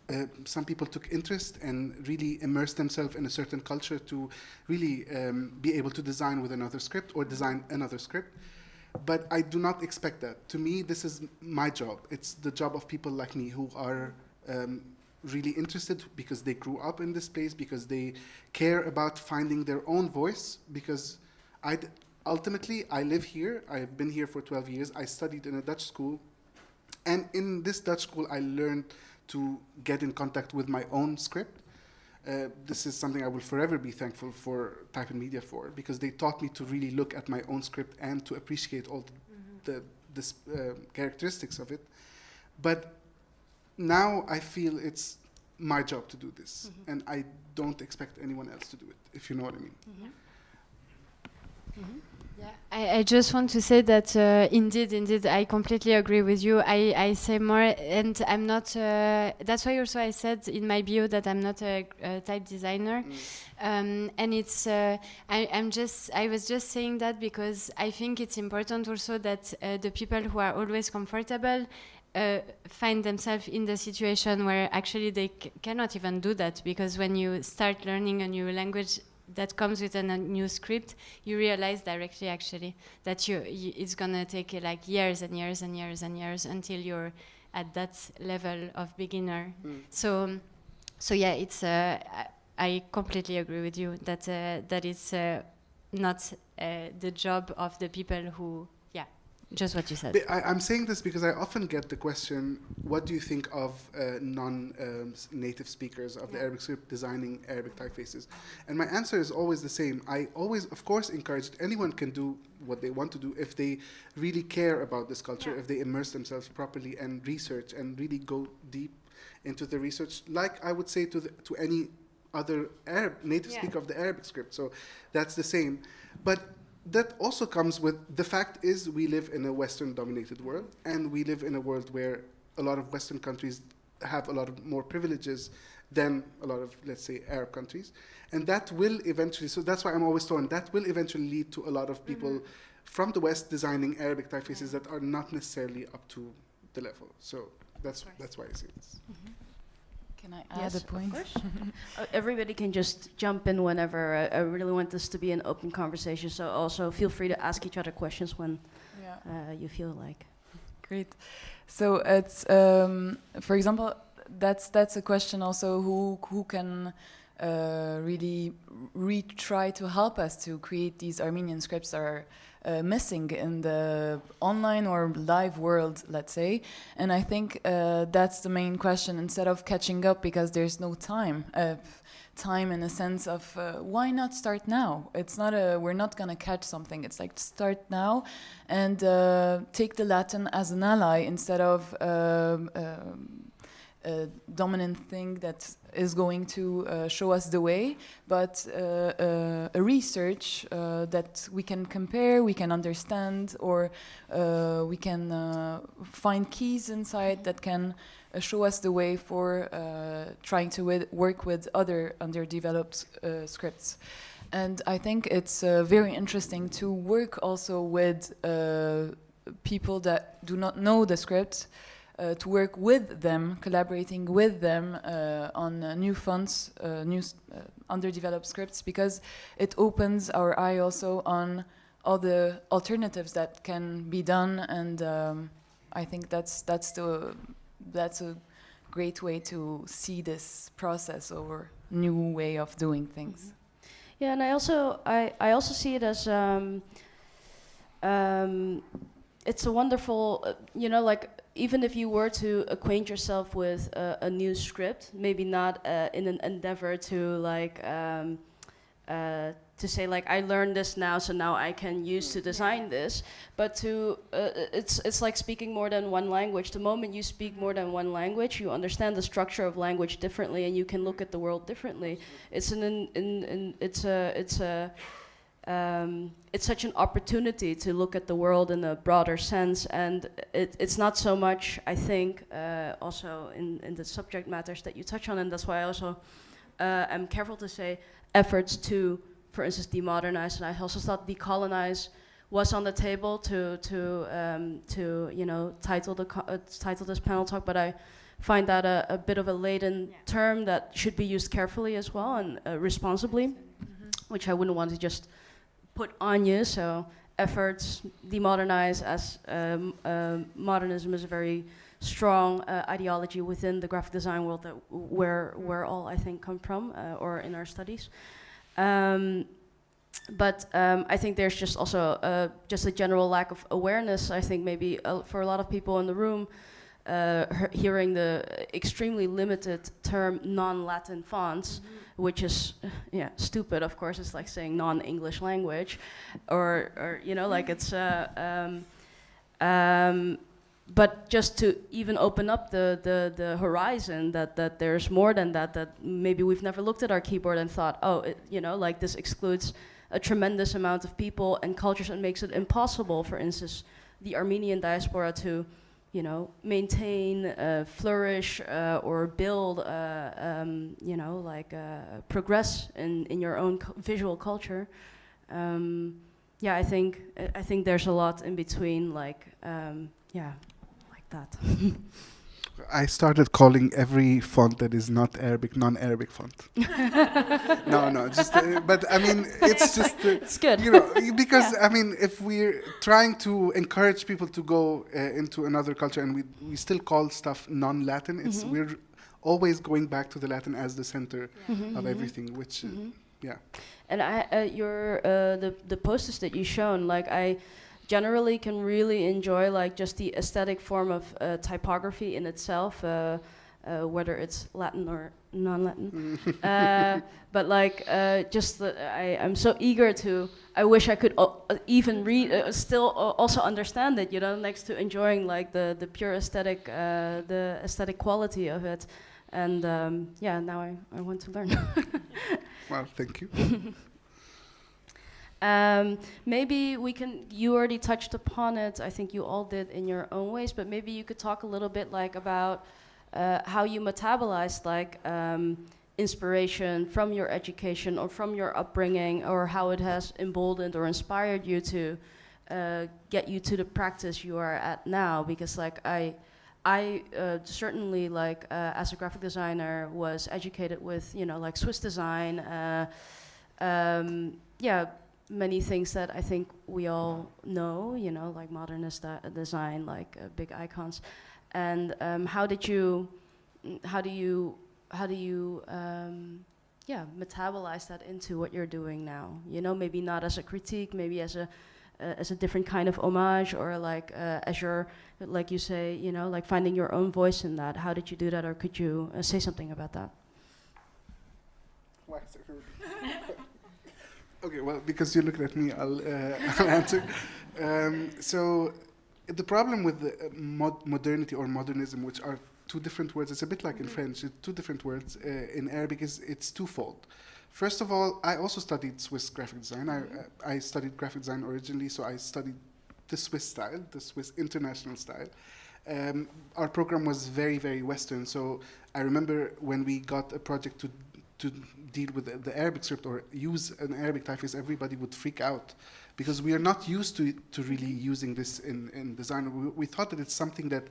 S1: some people took interest and really immersed themselves in a certain culture to really be able to design with another script or design another script. But I do not expect that. To me, this is my job. It's the job of people like me who are really interested because they grew up in this place, because they care about finding their own voice, because ultimately, I live here. I've been here for 12 years. I studied in a Dutch school. And in this Dutch school, I learned to get in contact with my own script. This is something I will forever be thankful for Type and Media for, because they taught me to really look at my own script and to appreciate all the characteristics of it. But now I feel it's my job to do this, and I don't expect anyone else to do it, if you know what I mean.
S6: Yeah, I just want to say that indeed, I completely agree with you. I say more, and I'm not. That's why also I said in my bio that I'm not a type designer, and it's. I was just saying that because I think it's important also that the people who are always comfortable find themselves in the situation where actually they cannot even do that, because when you start learning a new language that comes with a new script, you realize directly actually that it's gonna take like years and years and years and years until you're at that level of beginner. So yeah, it's I completely agree with you that that is not the job of the people who, just what you said.
S1: I'm saying this because I often get the question, what do you think of non-native speakers of the Arabic script designing Arabic typefaces? And my answer is always the same. I always, of course, encourage anyone can do what they want to do if they really care about this culture, if they immerse themselves properly and research and really go deep into the research, like I would say to any other native speaker of the Arabic script. So that's the same. But that also comes with the fact is we live in a Western-dominated world, and we live in a world where a lot of Western countries have a lot of more privileges than a lot of, let's say, Arab countries. And that will eventually, so that's why I'm always torn, that will eventually lead to a lot of people from the West designing Arabic typefaces that are not necessarily up to the level. So that's why I say this.
S7: Can I add a point?
S2: Of course. Everybody can just jump in whenever. I really want this to be an open conversation, so also feel free to ask each other questions when you feel like.
S7: Great. So it's, for example, that's a question also, who can really try to help us to create these Armenian scripts that are missing in the online or live world, let's say. And I think that's the main question, instead of catching up because there's no time. Time in a sense of why not start now? It's not we're not gonna catch something. It's like start now and take the Latin as an ally instead of a dominant thing that is going to show us the way, but a research that we can compare, we can understand, or we can find keys inside that can show us the way for trying to work with other underdeveloped scripts. And I think it's very interesting to work also with people that do not know the script, to work with them, collaborating with them on new fonts, new underdeveloped scripts, because it opens our eye also on all the alternatives that can be done, and I think that's a great way to see this process or new way of doing things.
S2: Yeah, and I also see it as it's a wonderful, like, even if you were to acquaint yourself with a new script, maybe not in an endeavor to like to say like, I learned this now, so now I can use to design this, but to it's like speaking more than one language. The moment you speak more than one language, you understand the structure of language differently, and you can look at the world differently. It's such an opportunity to look at the world in a broader sense, and it's not so much, I think, also in the subject matters that you touch on, and that's why I also am careful to say efforts to, for instance, demodernize, and I also thought decolonize was on the table to title this panel talk, but I find that a bit of a laden term that should be used carefully as well and responsibly, which I wouldn't want to just put on you. So efforts, demodernize, as modernism is a very strong ideology within the graphic design world that where all I think come from, or in our studies. But I think there's just also just a general lack of awareness, I think, maybe for a lot of people in the room, hearing the extremely limited term non-Latin fonts, which is stupid. Of course, it's like saying non-English language, or like it's. But just to even open up the horizon, that there's more than that. That maybe we've never looked at our keyboard and thought, oh, like this excludes a tremendous amount of people and cultures, and makes it impossible, for instance, the Armenian diaspora to maintain, flourish, or build, progress in your own visual culture. I think there's a lot in between, like that.
S1: I started calling every font that is not Arabic non-Arabic font. No, just but I mean, it's just
S2: it's good,
S1: because I mean, if we're trying to encourage people to go into another culture, and we still call stuff non-Latin, it's we're always going back to the Latin as the center of everything, which
S2: And the posters that you shown, like, I generally can really enjoy like just the aesthetic form of typography in itself, whether it's Latin or non-Latin. But like I'm so eager to. I wish I could even read, still also understand it. Next to enjoying like the pure aesthetic, the aesthetic quality of it. And now I want to learn.
S1: Well, thank you.
S2: Maybe you already touched upon it, I think you all did in your own ways, but maybe you could talk a little bit like about how you metabolized like inspiration from your education or from your upbringing, or how it has emboldened or inspired you to get you to the practice you are at now. Because like I certainly like as a graphic designer was educated with like Swiss design, many things that I think we all know, like modernist design, like big icons. And how do you yeah, metabolize that into what you're doing now. You know, maybe not as a critique, maybe as a different kind of homage, or like as your, like you say, you know, like finding your own voice in that. How did you do that, or could you say something about that?
S1: Why is it okay, well, because you're looking at me, I'll answer. So the problem with the modernity or modernism, which are two different words, it's a bit like in French, it's two different words. In Arabic, it's twofold. First of all, I also studied Swiss graphic design. I studied graphic design originally, so I studied the Swiss style, the Swiss international style. Our program was very, very Western, so I remember when we got a project to deal with the Arabic script or use an Arabic typeface, everybody would freak out because we are not used to really using this in design. We thought that it's something that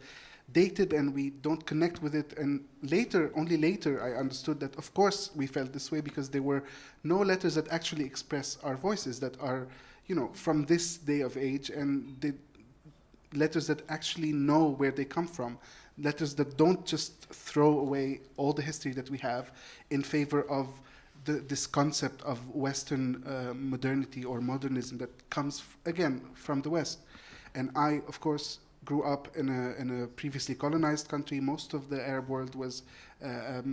S1: dated and we don't connect with it. And later, only later, I understood that of course we felt this way because there were no letters that actually express our voices that are, you know, from this day of age, and the letters that actually know where they come from. Letters that don't just throw away all the history that we have in favor of this concept of Western modernity or modernism that comes, again, from the West. And I, of course, grew up in a previously colonized country. Most of the Arab world was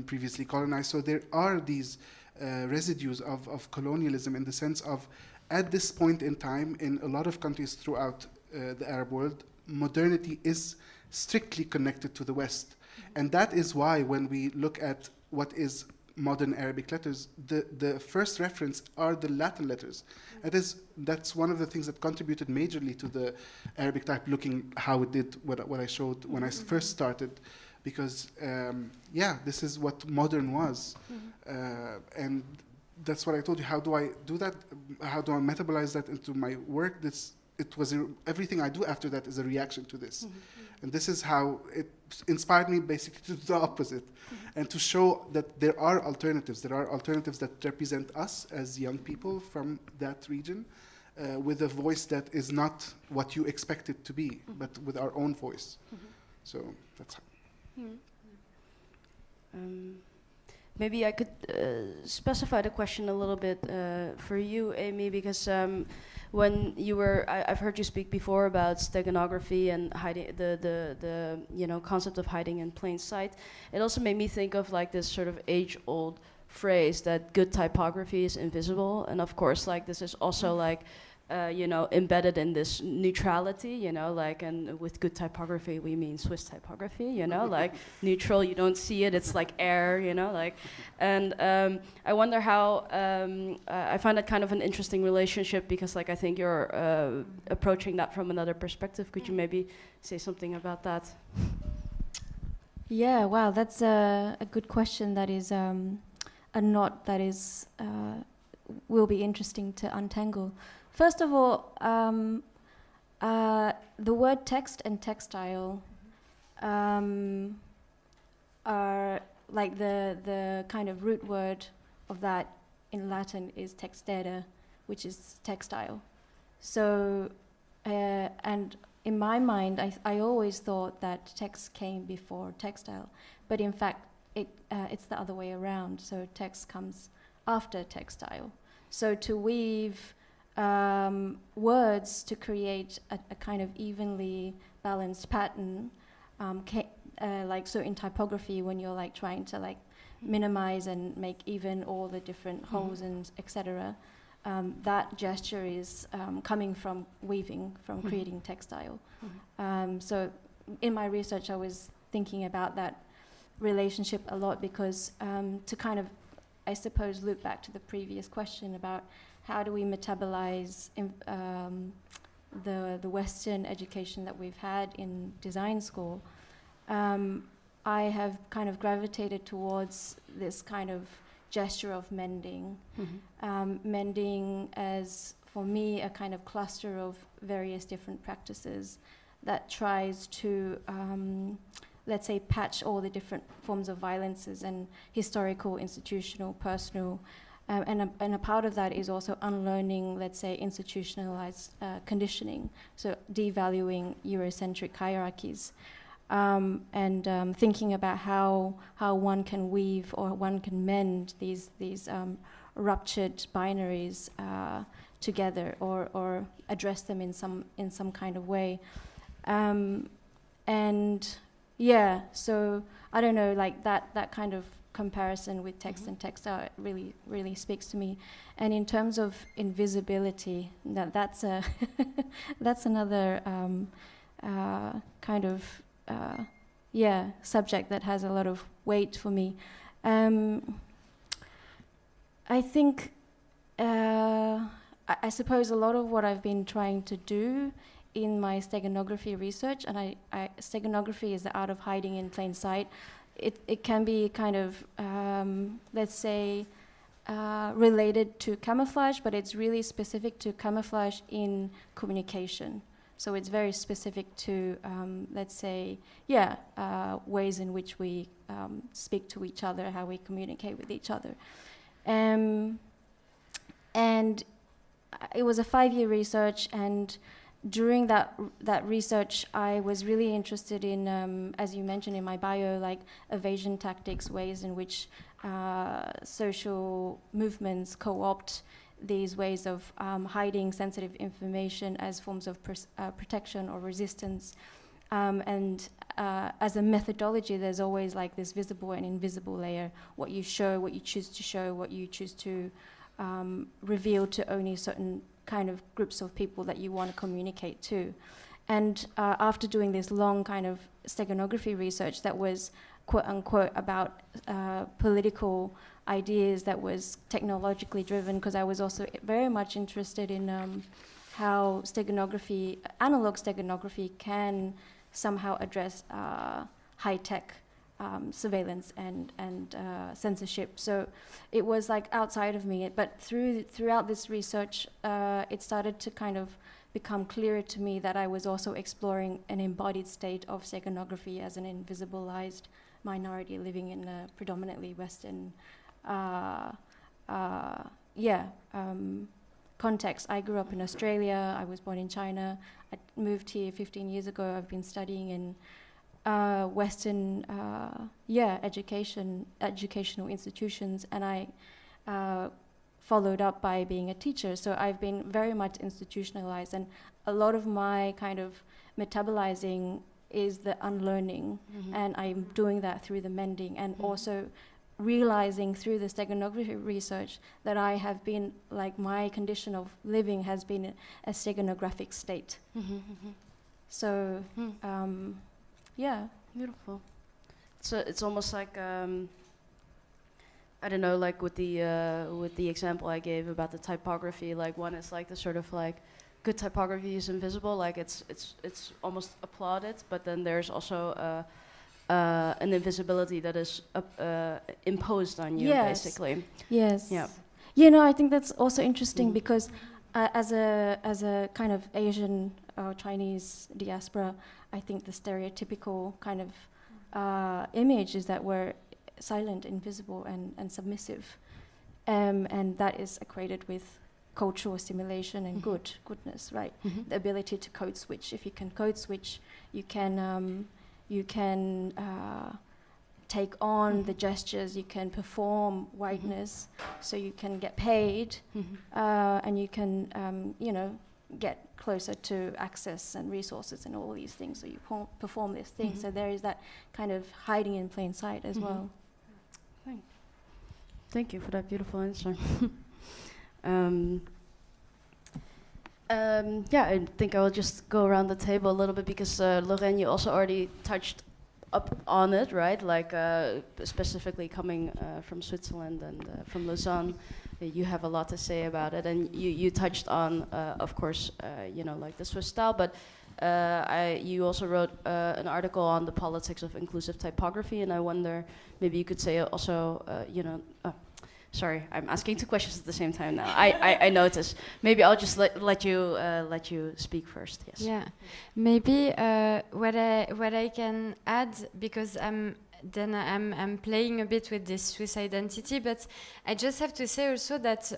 S1: previously colonized. So there are these residues of colonialism in the sense of, at this point in time, in a lot of countries throughout the Arab world, modernity is strictly connected to the West. And that is why when we look at what is modern Arabic letters, the first reference are the Latin letters. That's one of the things that contributed majorly to the Arabic type looking how it did, what I showed when I first started, because yeah, this is what modern was. And that's what I told you. How do I do that? How do I metabolize that into my work? Everything I do after that is a reaction to this. And this is how it inspired me basically to do the opposite and to show that there are alternatives. There are alternatives that represent us as young people from that region with a voice that is not what you expect it to be, but with our own voice. So that's how.
S2: Maybe I could specify the question a little bit for you, Amy, because when you were, I've heard you speak before about steganography and hiding the you know, concept of hiding in plain sight. It also made me think of like this sort of age-old phrase that good typography is invisible, and of course, like this is also like you know, embedded in this neutrality, you know, like, and with good typography we mean Swiss typography, you know, like neutral, you don't see it, it's like air, you know, like, and I wonder how, I find that kind of an interesting relationship because, like, I think you're approaching that from another perspective. Could you maybe say something about that?
S4: Yeah, wow, that's a good question. That is a knot that is will be interesting to untangle. First of all, the word text and textile are like the kind of root word of that in Latin is textere, which is textile. So, and in my mind, I always thought that text came before textile, but in fact, it's the other way around. So text comes after textile. So to weave words to create a kind of evenly balanced pattern, like so in typography, when you're like trying to like minimize and make even all the different holes and etc., that gesture is coming from weaving, from creating textile. So in my research, I was thinking about that relationship a lot because to kind of, I suppose, loop back to the previous question about how do we metabolize the Western education that we've had in design school. I have kind of gravitated towards this kind of gesture of mending. Mending as, for me, a kind of cluster of various different practices that tries to, let's say, patch all the different forms of violences and historical, institutional, personal. And a part of that is also unlearning, let's say, institutionalized conditioning, so devaluing Eurocentric hierarchies. and thinking about how one can weave or one can mend these ruptured binaries together, or address them in some kind of way. And yeah, so I don't know, like that kind of comparison with text and textile really speaks to me. And in terms of invisibility, that's a that's another kind of subject that has a lot of weight for me. I think I suppose a lot of what I've been trying to do in my steganography research, and steganography is the art of hiding in plain sight. It can be kind of, let's say, related to camouflage, but it's really specific to camouflage in communication. So it's very specific to, let's say, ways in which we speak to each other, how we communicate with each other. And it was a 5-year research, and during that research, I was really interested in, as you mentioned in my bio, like evasion tactics, ways in which social movements co-opt these ways of hiding sensitive information as forms of protection or resistance. And as a methodology, there's always like this visible and invisible layer, what you show, what you choose to show, what you choose to reveal to only certain kind of groups of people that you want to communicate to. And after doing this long kind of steganography research that was quote unquote about political ideas, that was technologically driven, because I was also very much interested in how steganography, analog steganography, can somehow address high-tech surveillance and censorship. So it was like outside of me, but throughout this research, it started to kind of become clearer to me that I was also exploring an embodied state of steganography as an invisibilized minority living in a predominantly Western context. I grew up in Australia. I was born in China. I moved here 15 years ago. I've been studying in Western educational institutions, and I followed up by being a teacher. So I've been very much institutionalized, and a lot of my kind of metabolizing is the unlearning, and I'm doing that through the mending, and also realizing through the steganography research that I have been, like, my condition of living has been a steganographic state. So
S2: beautiful. So it's almost like I don't know, like with the example I gave about the typography, like one is like the sort of like good typography is invisible, like it's almost applauded, but then there's also an invisibility that is imposed on you, basically.
S4: Yes.
S2: Yeah.
S4: You know, I think that's also interesting because as a kind of Asian or Chinese diaspora, I think the stereotypical kind of image is that we're silent, invisible, and submissive, and that is equated with cultural assimilation and goodness, right? The ability to code switch. If you can code switch, you can take on the gestures, you can perform whiteness, so you can get paid, and you can, get closer to access and resources and all these things, so you perform these things. So there is that kind of hiding in plain sight as well.
S2: Thank you for that beautiful answer. I think I will just go around the table a little bit because Loraine, you also already touched up on it, right? Like specifically coming from Switzerland and from Lausanne, you have a lot to say about it, and you touched on, of course, like the Swiss style, but you also wrote an article on the politics of inclusive typography, and I wonder, maybe you could say also, sorry, I'm asking two questions at the same time now. I notice. Maybe I'll just let you speak first. Yes.
S6: Yeah, maybe what I can add, because I'm playing a bit with this Swiss identity, but I just have to say also that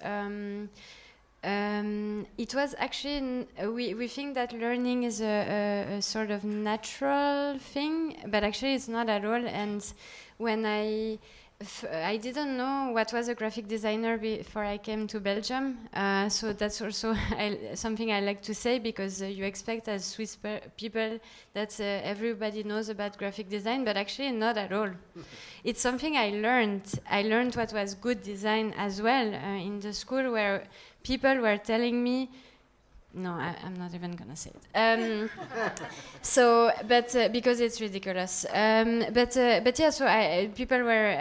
S6: It was actually, we think that learning is a sort of natural thing, but actually it's not at all. And when I didn't know what was a graphic designer before I came to Belgium, so that's also something I like to say, because you expect as Swiss people that everybody knows about graphic design, but actually not at all. It's something I learned. I learned what was good design as well in the school, where people were telling me, no, I'm not even gonna say it. So, but because it's ridiculous. But yeah, so people were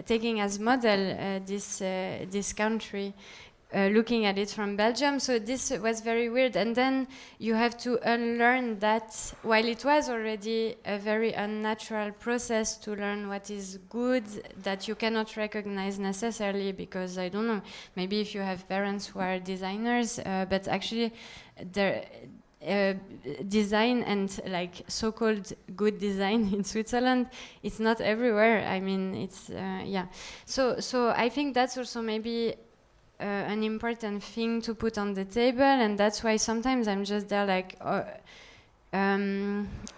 S6: taking as model this country, looking at it from Belgium. So this was very weird. And then you have to unlearn that, while it was already a very unnatural process to learn what is good, that you cannot recognize necessarily, because I don't know, maybe if you have parents who are designers, but actually design and like so-called good design in Switzerland, it's not everywhere. I mean, it's yeah. So I think that's also maybe an important thing to put on the table, and that's why sometimes I'm just there like,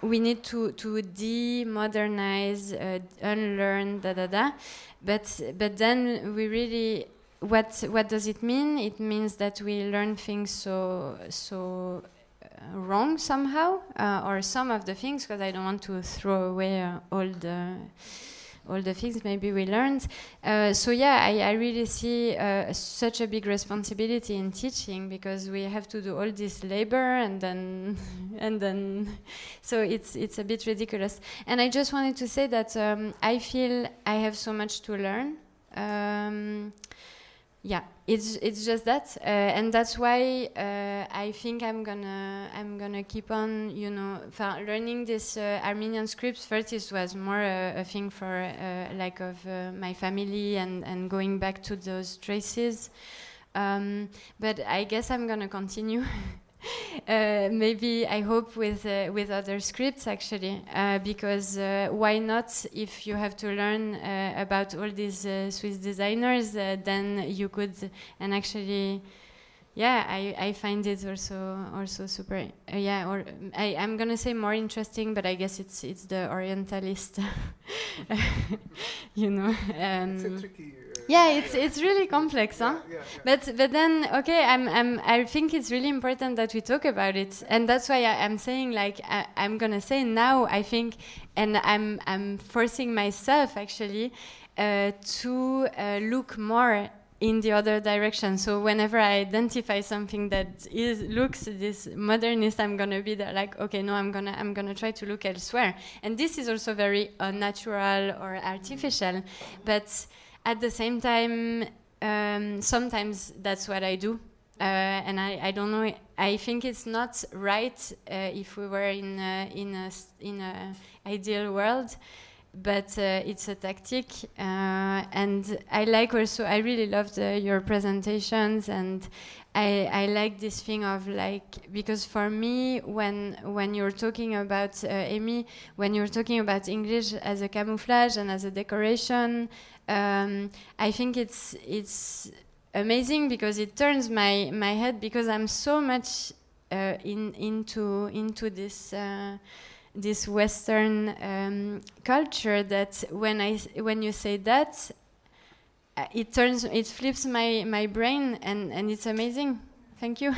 S6: we need to de-modernize, unlearn, but then we really, what does it mean? It means that we learn things so wrong somehow, or some of the things, because I don't want to throw away all the things maybe we learned. So yeah, I really see such a big responsibility in teaching, because we have to do all this labor and then so it's a bit ridiculous. And I just wanted to say that I feel I have so much to learn. Yeah, it's just that, and that's why I think I'm gonna keep on, you know, learning this Armenian scripts. First, it was more a thing for like of my family and going back to those traces. But I guess I'm gonna continue. Maybe I hope with other scripts actually, because why not? If you have to learn about all these Swiss designers, then you could, and actually, yeah, I find it also super, yeah, or I'm gonna say more interesting, but I guess it's the Orientalist, you know.
S1: It's a tricky.
S6: Yeah, it's really complex, huh?
S1: Yeah.
S6: But then, okay, I think it's really important that we talk about it, and that's why I'm saying, like, I'm gonna say now, I think, and I'm forcing myself actually to look more in the other direction. So whenever I identify something that looks this modernist, I'm gonna be there like, okay, no, I'm gonna try to look elsewhere. And this is also very unnatural or artificial, but at the same time, sometimes that's what I do, and I don't know. I think it's not right if we were in a ideal world, but it's a tactic, and I like also. I really loved your presentations, and I like this thing of like, because for me, when you're talking about Amy, when you're talking about English as a camouflage and as a decoration. I think it's amazing, because it turns my head, because I'm so much into this Western culture, that when you say that, it flips my brain, and it's amazing. Thank you.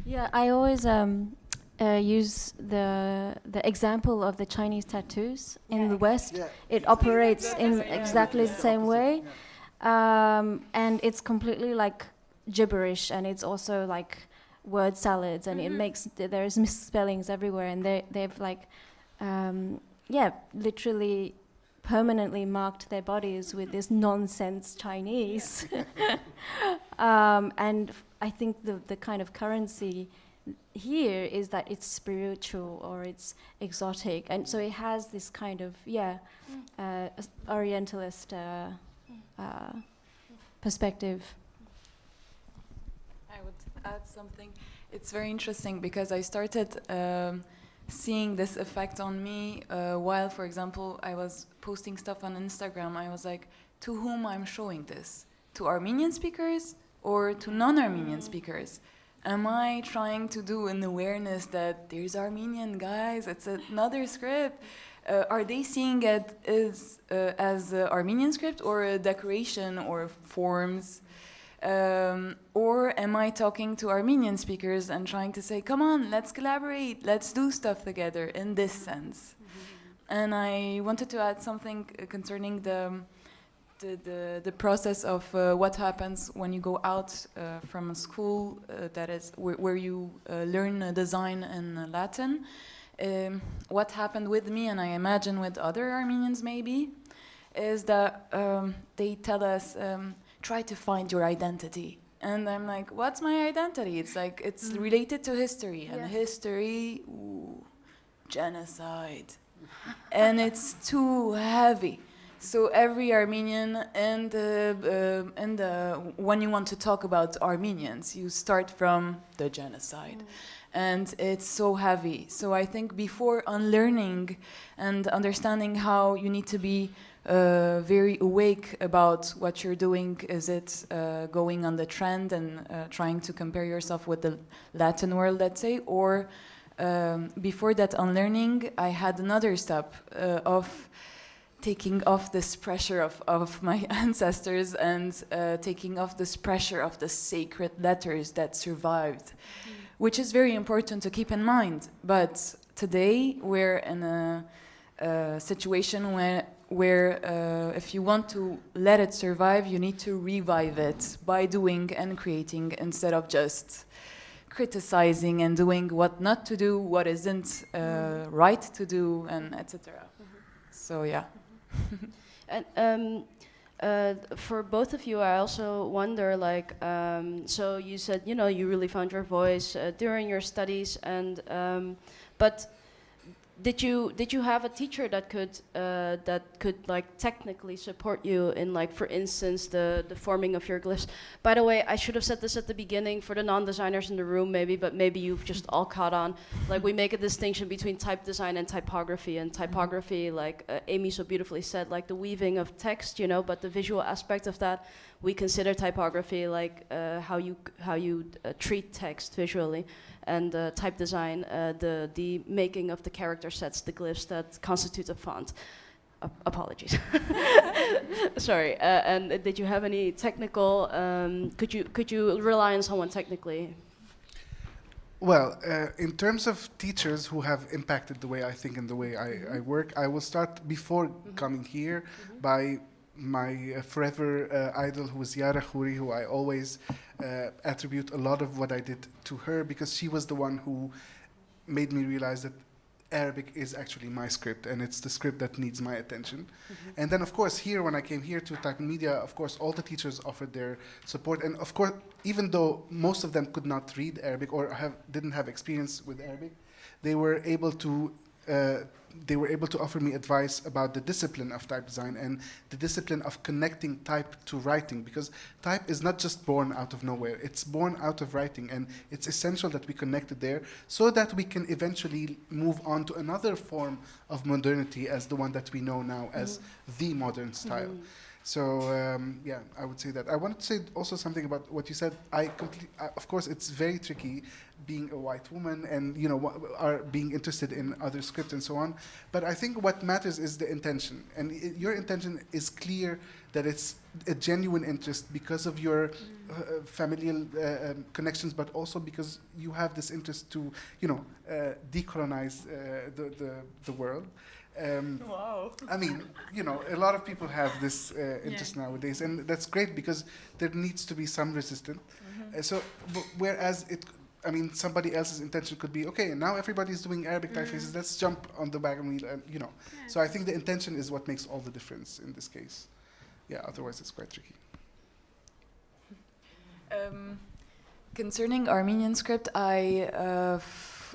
S4: Yeah, I always use the example of the Chinese tattoos in the West. Yeah. It operates in exactly the same way, and it's completely like gibberish, and it's also like word salads, and it makes there's misspellings everywhere, and they've like literally permanently marked their bodies with this nonsense Chinese. And I think the kind of currency here is that it's spiritual or it's exotic, and so it has this kind of Orientalist perspective.
S7: I would add something. It's very interesting, because I started seeing this effect on me while, for example, I was posting stuff on Instagram. I was like, to whom I'm showing this? to Armenian speakers or to non-Armenian speakers? Am I trying to do an awareness that there's Armenian, guys, it's another script? Are they seeing it as a Armenian script or a decoration or forms? Or am I talking to Armenian speakers and trying to say, come on, let's collaborate, let's do stuff together in this sense? And I wanted to add something concerning the process of what happens when you go out from a school that is where you learn design in Latin. What happened with me, and I imagine with other Armenians maybe, is that they tell us, try to find your identity. And I'm like, what's my identity? It's like, it's related to history. And history, ooh, genocide. And it's too heavy. So every Armenian, when you want to talk about Armenians, you start from the genocide. And it's so heavy. So I think before unlearning and understanding how you need to be very awake about what you're doing, is it going on the trend and trying to compare yourself with the Latin world, let's say, or before that unlearning, I had another step of taking off this pressure of my ancestors and taking off this pressure of the sacred letters that survived, which is very important to keep in mind. But today we're in a situation where if you want to let it survive, you need to revive it by doing and creating instead of just criticizing and doing what not to do, what isn't right to do, and etc. So yeah.
S2: And for both of you, I also wonder, like, so you said, you know, you really found your voice during your studies, and but did you have a teacher that could like technically support you in, like, for instance, the forming of your glyphs? By the way, I should have said this at the beginning for the non-designers in the room, maybe, but maybe you've just all caught on. Like, we make a distinction between type design and typography, and typography, like Amy so beautifully said, like the weaving of text, you know, but the visual aspect of that, we consider typography like how you treat text visually. And type design, the making of the character sets, the glyphs that constitute a font. Apologies. Sorry. And did you have any technical? Could you rely on someone technically?
S1: Well, in terms of teachers who have impacted the way I think and the way I work, I will start before coming here by my forever idol, who is Yara Khouri, who I always attribute a lot of what I did to her, because she was the one who made me realize that Arabic is actually my script, and it's the script that needs my attention. And then, of course, here, when I came here to Type Media, of course, all the teachers offered their support. And of course, even though most of them could not read Arabic or didn't have experience with Arabic, they were able to offer me advice about the discipline of type design and the discipline of connecting type to writing, because type is not just born out of nowhere, it's born out of writing, and it's essential that we connect it there so that we can eventually move on to another form of modernity as the one that we know now as the modern style. So yeah, I would say that. I wanted to say also something about what you said. Of course, it's very tricky being a white woman and, you know, being interested in other scripts and so on. But I think what matters is the intention, and your intention is clear that it's a genuine interest because of your familial connections, but also because you have this interest to, you know, decolonize the world.
S7: Wow.
S1: I mean, you know, a lot of people have this interest nowadays, and that's great because there needs to be some resistance. Whereas I mean, somebody else's intention could be, okay, now everybody's doing Arabic typefaces, let's jump on the wagon wheel, and, you know. So I think the intention is what makes all the difference in this case. Yeah, otherwise it's quite tricky.
S7: Concerning Armenian script,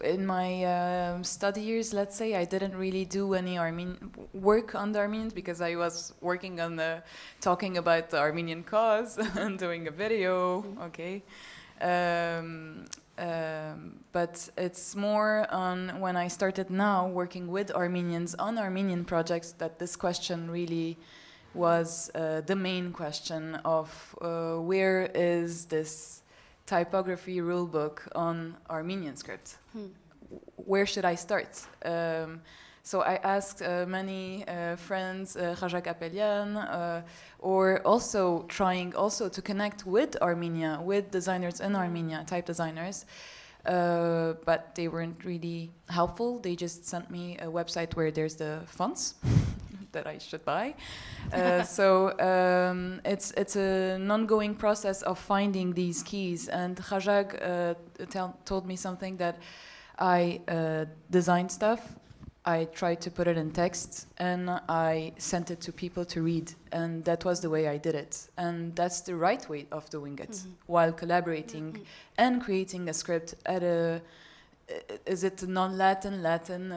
S7: in my study years, let's say, I didn't really do any work on the Armenians because I was working on talking about the Armenian cause and doing a video, okay. But it's more on when I started now working with Armenians on Armenian projects that this question really was the main question of where is this typography rulebook on Armenian script? Where should I start? So I asked many friends, Khajak Apelian, or also trying also to connect with Armenia, with designers in Armenia, type designers, but they weren't really helpful. They just sent me a website where there's the fonts that I should buy. So it's an ongoing process of finding these keys. And Khajak told me something that I designed stuff, I tried to put it in text, and I sent it to people to read. And that was the way I did it. And that's the right way of doing it, while collaborating and creating a script at a, is it non-Latin, Latin,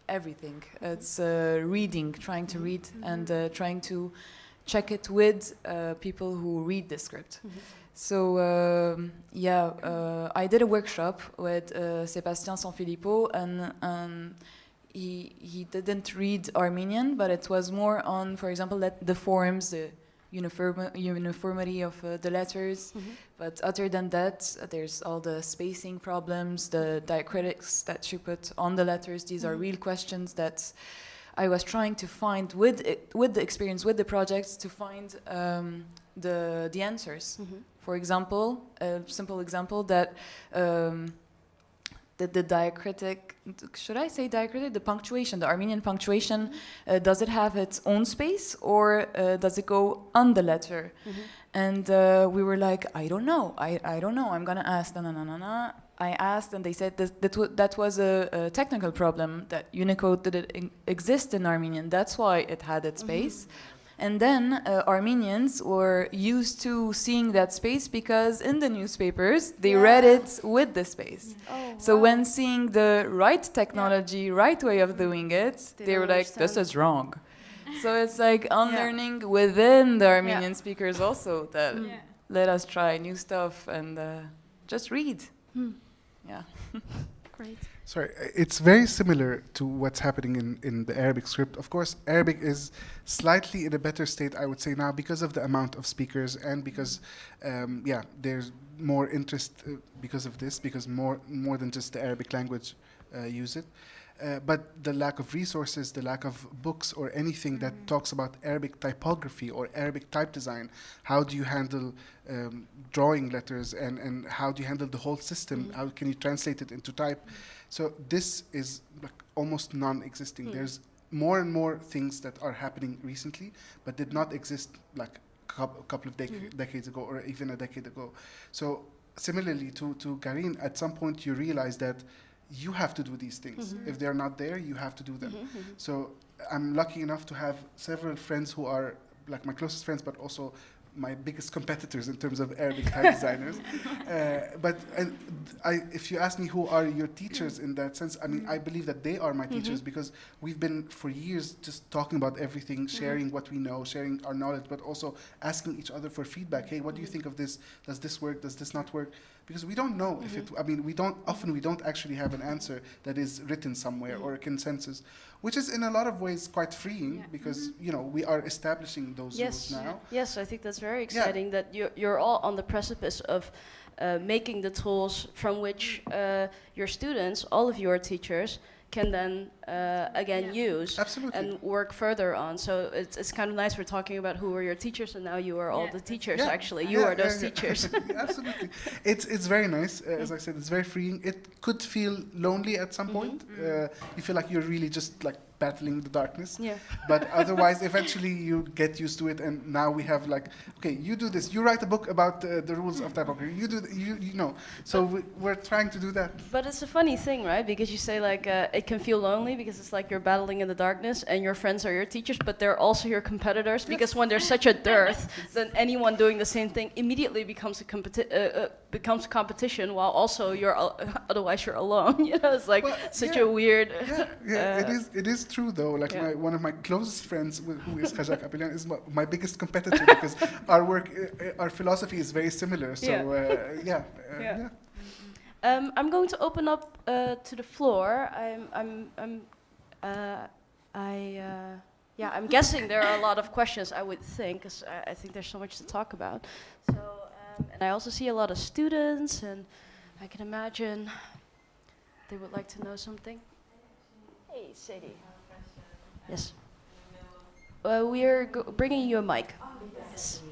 S7: everything. It's reading, trying to read, and trying to check it with people who read the script. So I did a workshop with Sébastien Sanfilippo, and he didn't read Armenian, but it was more on, for example, the forms, the uniformity of the letters. But other than that, there's all the spacing problems, the diacritics that you put on the letters. These are real questions that I was trying to find with the experience, with the projects, to find the answers. For example, a simple example that the diacritic, should I say diacritic? The punctuation, the Armenian punctuation, does it have its own space, or does it go on the letter? And we were like, I don't know, I don't know, I'm gonna ask, I asked, and they said that was a technical problem, that Unicode didn't exist in Armenian, that's why it had its space. And then Armenians were used to seeing that space because in the newspapers, they read it with the space. So when seeing the right technology, right way of doing it, they were like, this is wrong. So it's like unlearning within the Armenian speakers also, that let us try new stuff and just read. Yeah.
S2: Great.
S1: Sorry, it's very similar to what's happening in the Arabic script. Of course, Arabic is slightly in a better state, I would say now, because of the amount of speakers and because, there's more interest because of this, because more than just the Arabic language use it. But the lack of resources, the lack of books or anything that talks about Arabic typography or Arabic type design, how do you handle drawing letters and how do you handle the whole system? How can you translate it into type? So this is like almost non-existing. There's more and more things that are happening recently, but did not exist like a couple of decades ago or even a decade ago. So similarly to Garine, at some point you realize that you have to do these things. If they're not there, you have to do them. So I'm lucky enough to have several friends who are like my closest friends, but also my biggest competitors in terms of Arabic type designers. If you ask me who are your teachers in that sense, I mean, I believe that they are my teachers because we've been for years just talking about everything, sharing what we know, sharing our knowledge, but also asking each other for feedback. Hey, what do you think of this? Does this work? Does this not work? Because we don't know if it, I mean, we don't actually have an answer that is written somewhere or a consensus, which is in a lot of ways quite freeing because, you know, we are establishing those rules now.
S2: Yes, I think that's very exciting that you're all on the precipice of making the tools from which your students, all of your teachers, can then again use and work further on. So it's kind of nice we're talking about who were your teachers, and now you are all the teachers. Actually, you are those teachers.
S1: Absolutely, it's very nice. As I said, it's very freeing. It could feel lonely at some point. You feel like you're really just like battling the darkness. But otherwise, eventually you get used to it, and now we have like, okay, you do this. You write a book about the rules of typography. You do, you know. So we're trying to do that.
S2: But it's a funny thing, right? Because you say like it can feel lonely because it's like you're battling in the darkness, and your friends are your teachers, but they're also your competitors. Because when there's such a dearth, then anyone doing the same thing immediately becomes becomes competition, while also you're otherwise you're alone. You know, it's like such a weird.
S1: It is true though. Like one of my closest friends, who is Khajak Apelian, is my biggest competitor because our work, our philosophy is very similar. So
S2: I'm going to open up yeah, I'm guessing there are a lot of questions, I would think, 'cause I think there's so much to talk about. So, and I also see a lot of students, and I can imagine they would like to know something. Hey, Sadie. Yes. We are bringing you a mic. Yes.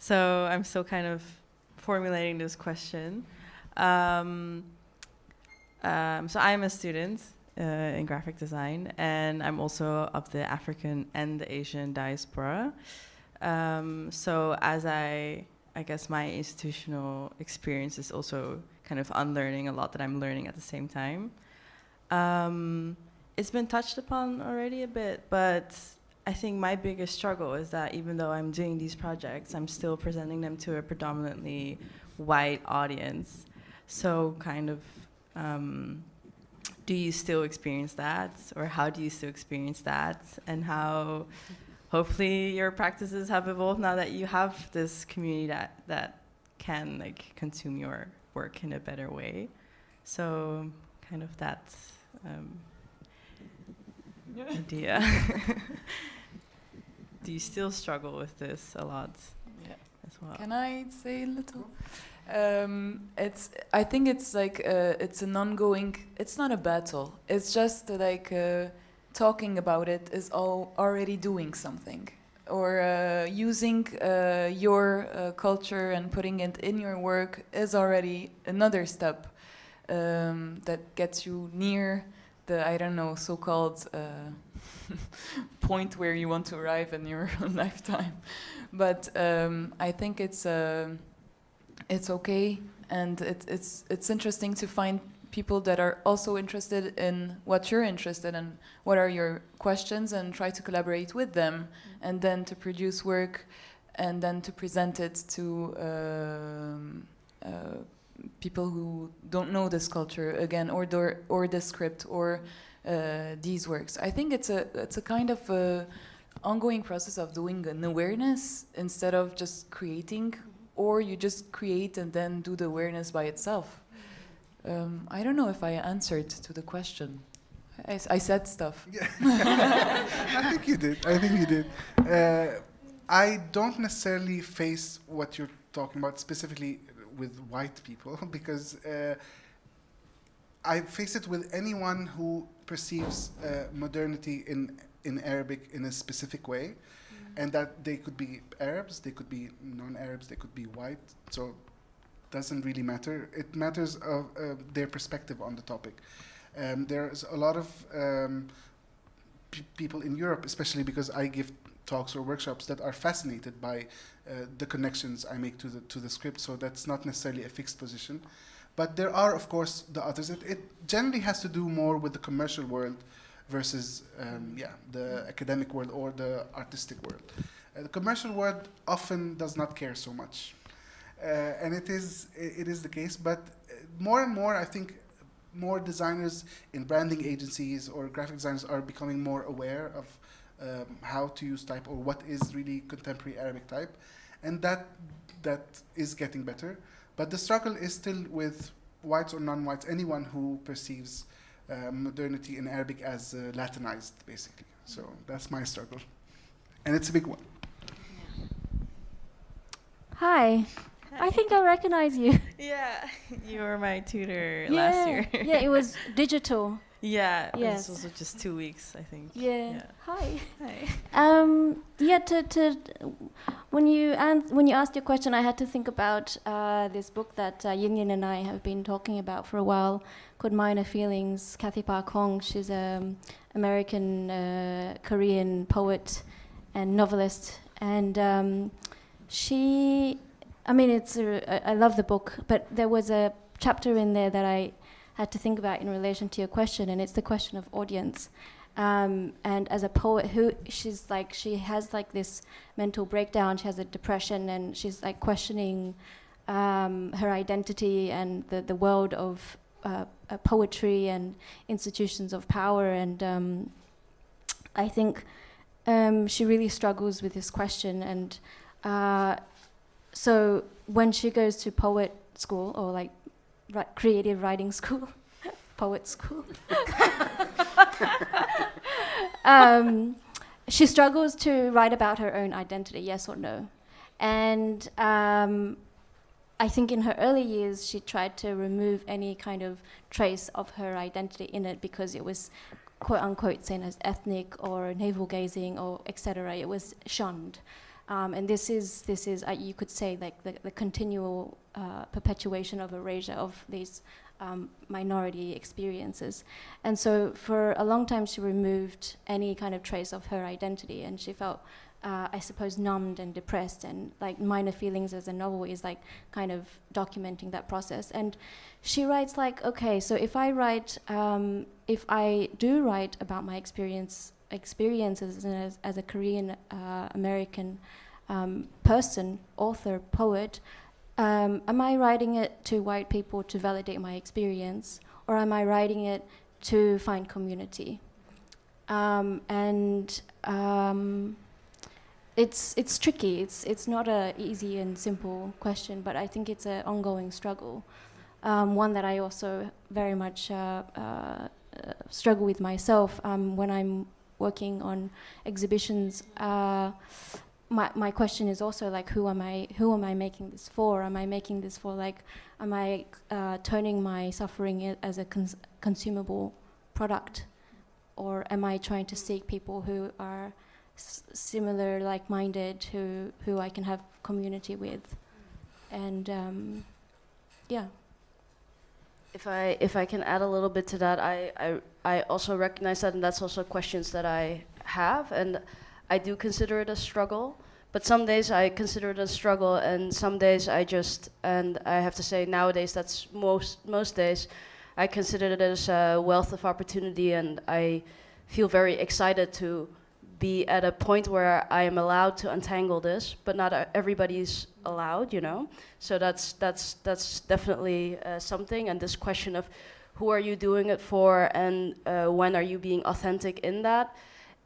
S8: So I'm still kind of formulating this question. So I'm a student in graphic design, and I'm also of the African and the Asian diaspora. So as I guess my institutional experience is also kind of unlearning a lot that I'm learning at the same time. It's been touched upon already a bit, but I think my biggest struggle is that even though I'm doing these projects, I'm still presenting them to a predominantly white audience. So kind of, do you still experience that? Or how do you still experience that? And how, hopefully your practices have evolved now that you have this community that can like consume your work in a better way. So kind of that idea. Do you still struggle with this a lot?
S7: Yeah.
S8: As well?
S7: Can I say a little? I think it's like it's an ongoing. It's not a battle. It's just like talking about it is already doing something, or using your culture and putting it in your work is already another step that gets you near the, I don't know, so-called point where you want to arrive in your lifetime. But I think it's okay, and it's interesting to find people that are also interested in what you're interested in, what are your questions, and try to collaborate with them, and then to produce work, and then to present it to people who don't know this culture again, or the script, or these works. I think it's a kind of ongoing process of doing an awareness instead of just creating, or you just create and then do the awareness by itself. I don't know if I answered to the question. I said stuff.
S1: Yeah. I think you did. I don't necessarily face what you're talking about specifically with white people, because I face it with anyone who perceives modernity in Arabic in a specific way, and that they could be Arabs, they could be non-Arabs, they could be white, so doesn't really matter. It matters of their perspective on the topic. There's a lot of people in Europe, especially because I give talks or workshops, that are fascinated by the connections I make to the script, so that's not necessarily a fixed position. But there are, of course, the others. It generally has to do more with the commercial world versus the academic world or the artistic world. The commercial world often does not care so much. And it is the case, but more and more, I think, more designers in branding agencies or graphic designers are becoming more aware of how to use type, or what is really contemporary Arabic type, and that is getting better. But the struggle is still with whites or non-whites, anyone who perceives modernity in Arabic as Latinized, basically. So that's my struggle, and it's a big one.
S4: Hi. I think I recognize you.
S8: Yeah, you were my tutor last year.
S4: Yeah, it was digital.
S8: Yeah,
S4: yes.
S8: It was also just 2 weeks, I think.
S4: Yeah. Hi.
S8: Hi.
S4: When you asked your question, I had to think about this book that Yin Yin and I have been talking about for a while, called Minor Feelings. Kathy Park Hong, she's an American Korean poet and novelist, and I love the book, but there was a chapter in there that I had to think about in relation to your question, and it's the question of audience. And as a poet, she has like this mental breakdown. She has a depression, and she's like questioning her identity and the world of poetry and institutions of power. And I think she really struggles with this question. And so when she goes to poet school, or like creative writing school, poet school. She struggles to write about her own identity, yes or no. And I think in her early years, she tried to remove any kind of trace of her identity in it because it was quote unquote seen as ethnic or navel gazing or etc. It was shunned. And this is you could say like the continual perpetuation of erasure of these minority experiences. And so for a long time she removed any kind of trace of her identity, and she felt I suppose numbed and depressed, and like Minor Feelings as a novel is like kind of documenting that process. And she writes like, okay, so if I do write about my experiences as a Korean American person, author, poet, am I writing it to white people to validate my experience, or am I writing it to find community? It's tricky. It's not an easy and simple question, but I think it's an ongoing struggle, one that I also very much struggle with myself when I'm working on exhibitions. My question is also like, who am I making this for? Am I making this for like, am I turning my suffering as a consumable product, or am I trying to seek people who are similar, like-minded, who I can have community with? And yeah.
S2: If I can add a little bit to that, I also recognize that, and that's also questions that I have, and I do consider it a struggle. But some days I consider it a struggle, and some days I have to say nowadays that's most days I consider it as a wealth of opportunity, and I feel very excited to be at a point where I am allowed to untangle this, but not everybody's allowed, you know. So that's definitely something. And this question of who are you doing it for, and when are you being authentic in that,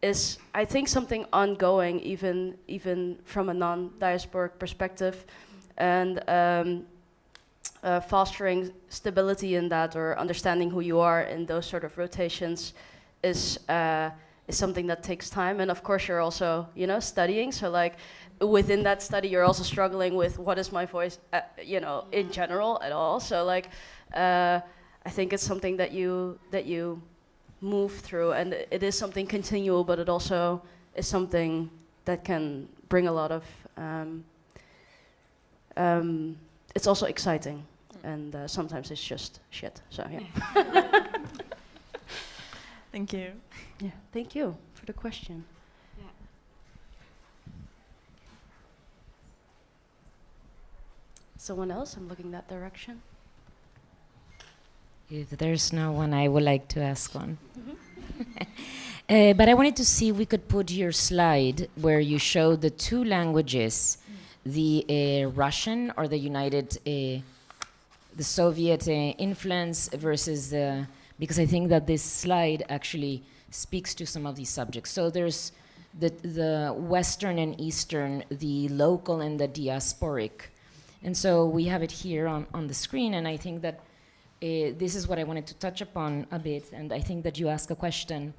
S2: is I think something ongoing, even from a non-diasporic perspective, and fostering stability in that, or understanding who you are in those sort of rotations, is something that takes time. And of course you're also, you know, studying, so like within that study you're also struggling with what is my voice, you know, in general at all. So like I think it's something that you move through, and it is something continual, but it also is something that can bring a lot of it's also exciting, and sometimes it's just shit, so yeah.
S8: Thank you.
S2: Yeah, thank you for the question.
S6: Yeah.
S2: Someone else? I'm looking that direction.
S9: If there's no one, I would like to ask one. But I wanted to see if we could put your slide where you show the two languages, the Russian or the Soviet influence versus the, because I think that this slide actually speaks to some of these subjects. So there's the Western and Eastern, the local and the diasporic. And so we have it here on the screen, and I think that this is what I wanted to touch upon a bit, and I think that you asked a question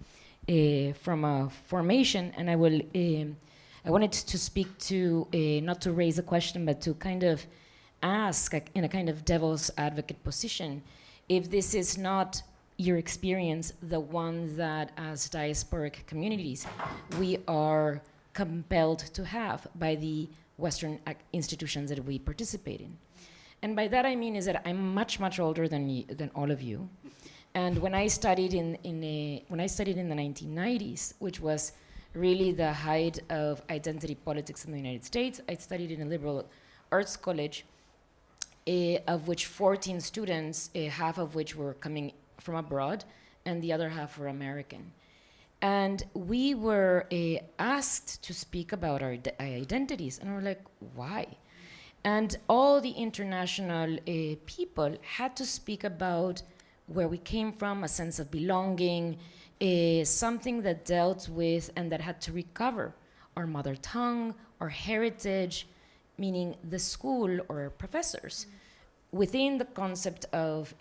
S9: from a formation, and I wanted to speak to, not to raise a question, but to kind of ask in a kind of devil's advocate position, if this is not your experience, the one that as diasporic communities we are compelled to have by the Western institutions that we participate in. And by that I mean is that I'm much, much older than all of you. And when I studied in the 1990s, which was really the height of identity politics in the United States, I studied in a liberal arts college, of which 14 students, half of which were coming from abroad, and the other half were American. And we were asked to speak about our identities, and we're like, why? And all the international people had to speak about where we came from, a sense of belonging, something that dealt with and that had to recover our mother tongue, our heritage, meaning the school or professors. within the concept of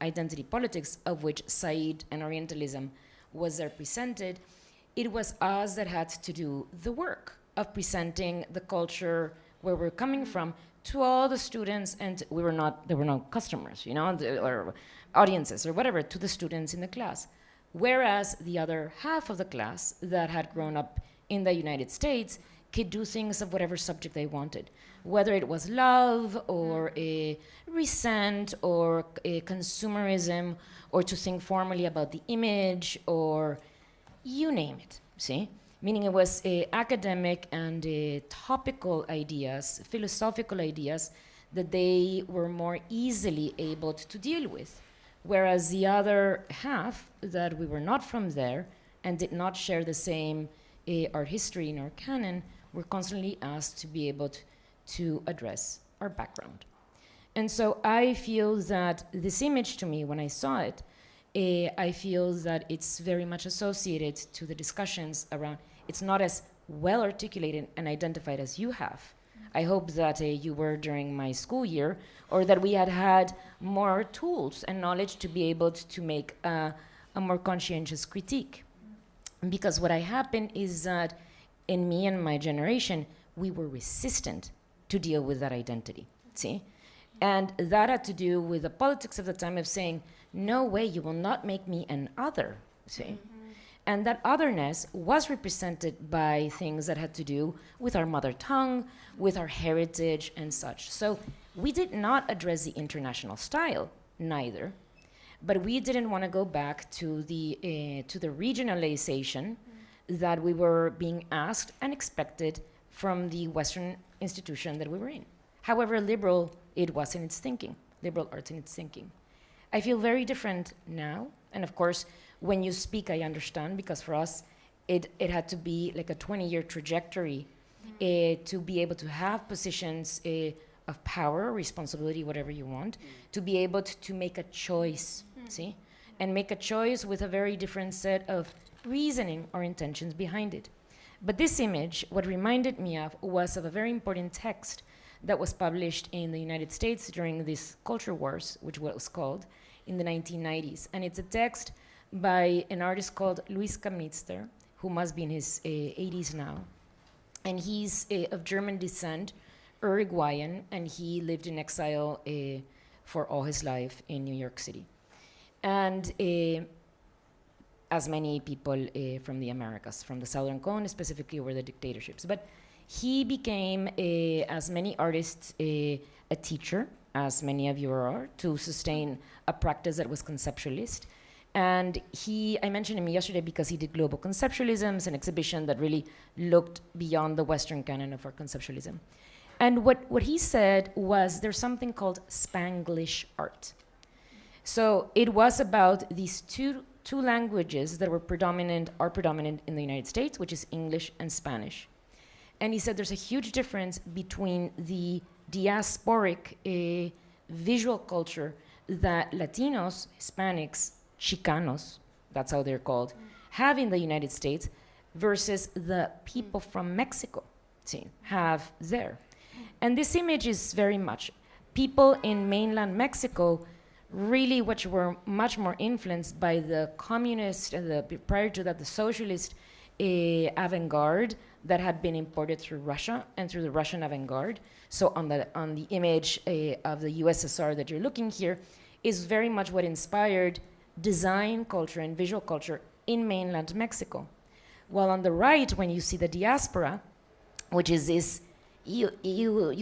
S9: identity politics, of which Said and Orientalism was represented, it was us that had to do the work of presenting the culture where we're coming from to all the students, and there were no customers, you know, or audiences or whatever, to the students in the class. Whereas the other half of the class that had grown up in the United States could do things of whatever subject they wanted, whether it was love or resent or consumerism, or to think formally about the image, or you name it, see? Meaning it was academic and topical ideas, philosophical ideas that they were more easily able to deal with. Whereas the other half, that we were not from there and did not share the same art history nor canon, were constantly asked to be able to address our background. And so I feel that this image, to me, when I saw it, I feel that it's very much associated to the discussions around, it's not as well articulated and identified as you have. I hope that you were during my school year, or that we had more tools and knowledge to be able to make a more conscientious critique. Because what happened is that in me and my generation, we were resistant to deal with that identity, see? And that had to do with the politics of the time of saying, no way, you will not make me an other, see? And that otherness was represented by things that had to do with our mother tongue, with our heritage and such. So we did not address the international style, neither, but we didn't want to go back to the regionalization that we were being asked and expected from the Western institution that we were in. However liberal it was in its thinking, liberal arts in its thinking. I feel very different now, and of course, when you speak, I understand, because for us, it had to be like a 20-year trajectory to be able to have positions of power, responsibility, whatever you want, to be able to make a choice, see? And make a choice with a very different set of reasoning or intentions behind it. But this image, what reminded me of, was of a very important text that was published in the United States during these culture wars, which was called, in the 1990s. And it's a text by an artist called Luis Kamnitzer, who must be in his 80s now. And he's of German descent, Uruguayan, and he lived in exile for all his life in New York City. And as many people from the Americas, from the Southern Cone, specifically were the dictatorships. But he became, as many artists, a teacher, as many of you are, to sustain a practice that was conceptualist. And I mentioned him yesterday because he did Global Conceptualisms, an exhibition that really looked beyond the Western canon of our conceptualism. And what he said was there's something called Spanglish art. So it was about these two languages that are predominant in the United States, which is English and Spanish. And he said there's a huge difference between the diasporic visual culture that Latinos, Hispanics, Chicanos, that's how they're called, have in the United States versus the people from Mexico, see, have there. And this image is very much people in mainland Mexico, really which were much more influenced by the communist, prior to that, the socialist avant-garde that had been imported through Russia and through the Russian avant-garde. So on the image of the USSR that you're looking here is very much what inspired design culture and visual culture in mainland Mexico. While on the right, when you see the diaspora, which is this, you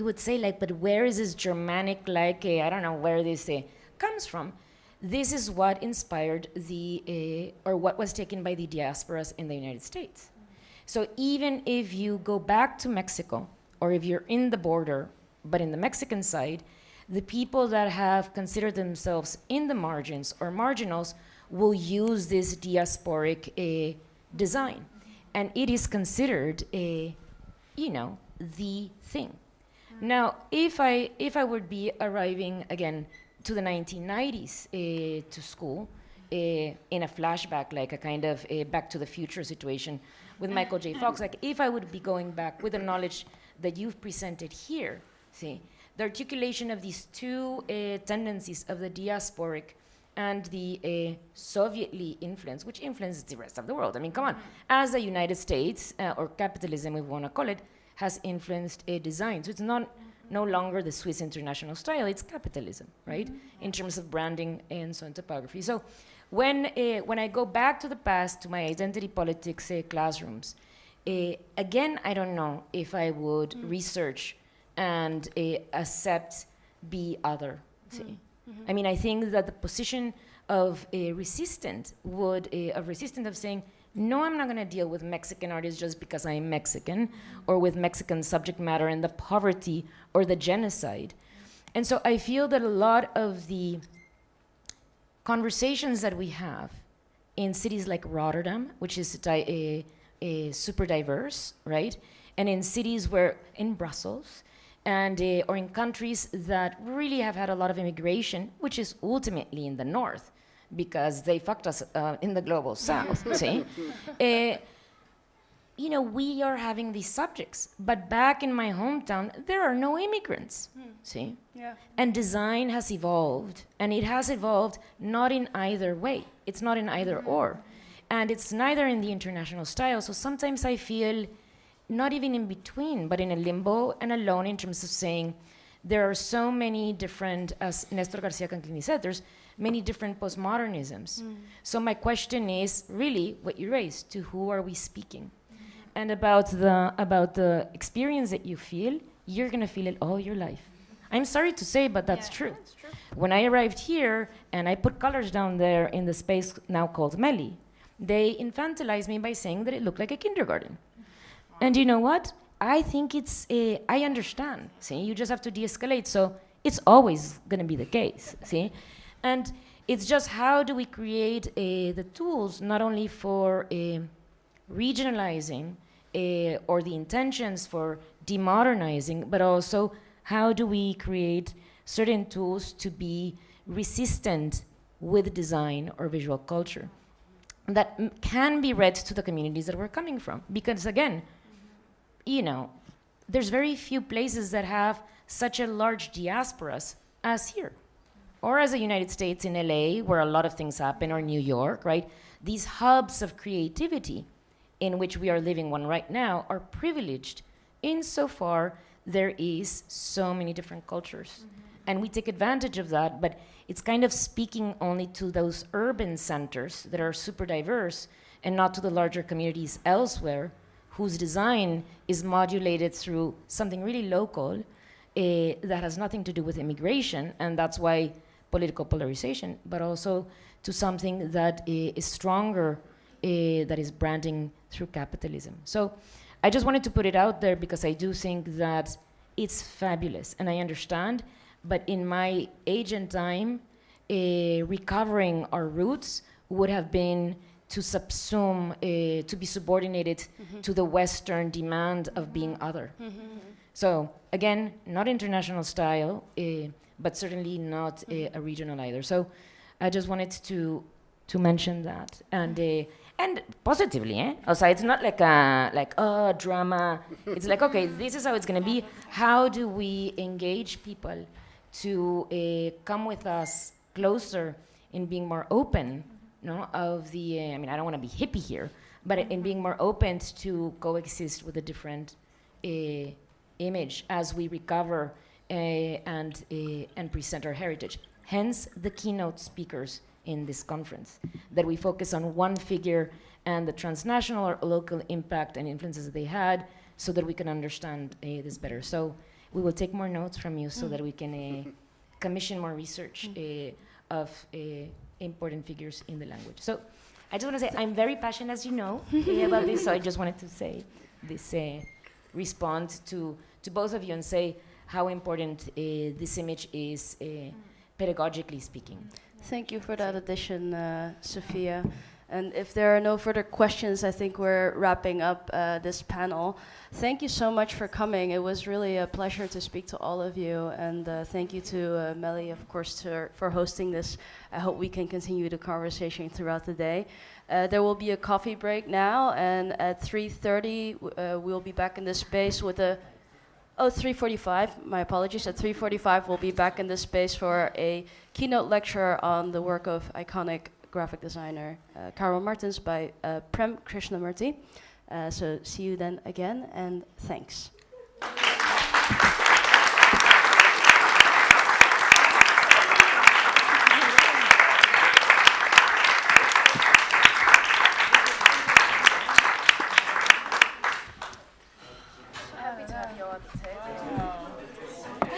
S9: would say like, but where is this Germanic, like, I don't know where this comes from. This is what inspired or what was taken by the diasporas in the United States. So even if you go back to Mexico, or if you're in the border, but in the Mexican side, the people that have considered themselves in the margins or marginals will use this diasporic design. And it is considered the thing. Now, if I would be arriving again to the 1990s to school, in a flashback, like a kind of Back to the Future situation with Michael J. Fox, like if I would be going back with the knowledge that you've presented here, see, the articulation of these two tendencies of the diasporic and the Sovietly influence, which influences the rest of the world. I mean, come on. As the United States, or capitalism, if we want to call it, has influenced design. So it's no longer the Swiss international style, it's capitalism, right? In terms of branding and so on, typography. So when I go back to the past, to my identity politics classrooms, again, I don't know if I would research and accept be other, see? I mean, I think that the position of a resistant of saying, no, I'm not going to deal with Mexican artists just because I'm Mexican, or with Mexican subject matter and the poverty or the genocide. And so I feel that a lot of the conversations that we have in cities like Rotterdam, which is super diverse, right? And in cities in Brussels, and or in countries that really have had a lot of immigration, which is ultimately in the north, because they fucked us in the global south, see? We are having these subjects, but back in my hometown, there are no immigrants, see?
S2: Yeah.
S9: And design has evolved, and it has evolved not in either way. It's not in either or. And it's neither in the international style, so sometimes I feel not even in between, but in a limbo and alone in terms of saying there are so many different, as Nestor Garcia Canclini said, there's many different postmodernisms. So my question is really what you raised, to who are we speaking? And about the experience that you feel, you're gonna feel it all your life. I'm sorry to say, but that's true.
S2: That's true.
S9: When I arrived here and I put colors down there in the space now called Meli, they infantilized me by saying that it looked like a kindergarten. And you know what? I think I understand, see? You just have to de-escalate, so it's always gonna be the case, see? And it's just how do we create the tools, not only for regionalizing or the intentions for demodernizing, but also how do we create certain tools to be resistant with design or visual culture that can be read to the communities that we're coming from. Because again, there's very few places that have such a large diasporas as here, or as the United States in LA, where a lot of things happen, or New York, right? These hubs of creativity in which we are living one right now are privileged insofar there is so many different cultures. And we take advantage of that, but it's kind of speaking only to those urban centers that are super diverse and not to the larger communities elsewhere, whose design is modulated through something really local that has nothing to do with immigration, and that's why political polarization, but also to something that is stronger, that is branding through capitalism. So I just wanted to put it out there because I do think that it's fabulous, and I understand, but in my age and time, recovering our roots would have been to subsume, to be subordinated to the Western demand of being other. So again, not international style, but certainly not a regional either. So I just wanted to mention that, and positively, Also, it's not like drama. It's like, okay, this is how it's gonna be. How do we engage people to come with us closer in being more open? Of the, I don't want to be hippie here, but in being more open to coexist with a different image as we recover and present our heritage. Hence the keynote speakers in this conference, that we focus on one figure and the transnational or local impact and influences that they had, so that we can understand this better. So we will take more notes from you so that we can commission more research of important figures in the language. So I just want to say I'm very passionate, as you know, about this, so I just wanted to say this, respond to both of you and say how important this image is pedagogically speaking.
S2: Thank you for that addition, Sophia. And if there are no further questions, I think we're wrapping up this panel. Thank you so much for coming. It was really a pleasure to speak to all of you. And thank you to Meli, of course, for hosting this. I hope we can continue the conversation throughout the day. There will be a coffee break now, and at 3:30, we'll be back in this space with a... Oh, 3:45. My apologies. At 3:45, we'll be back in this space for a keynote lecture on the work of iconic graphic designer Karl Martens by Prem Krishnamurti. So see you then again, and thanks.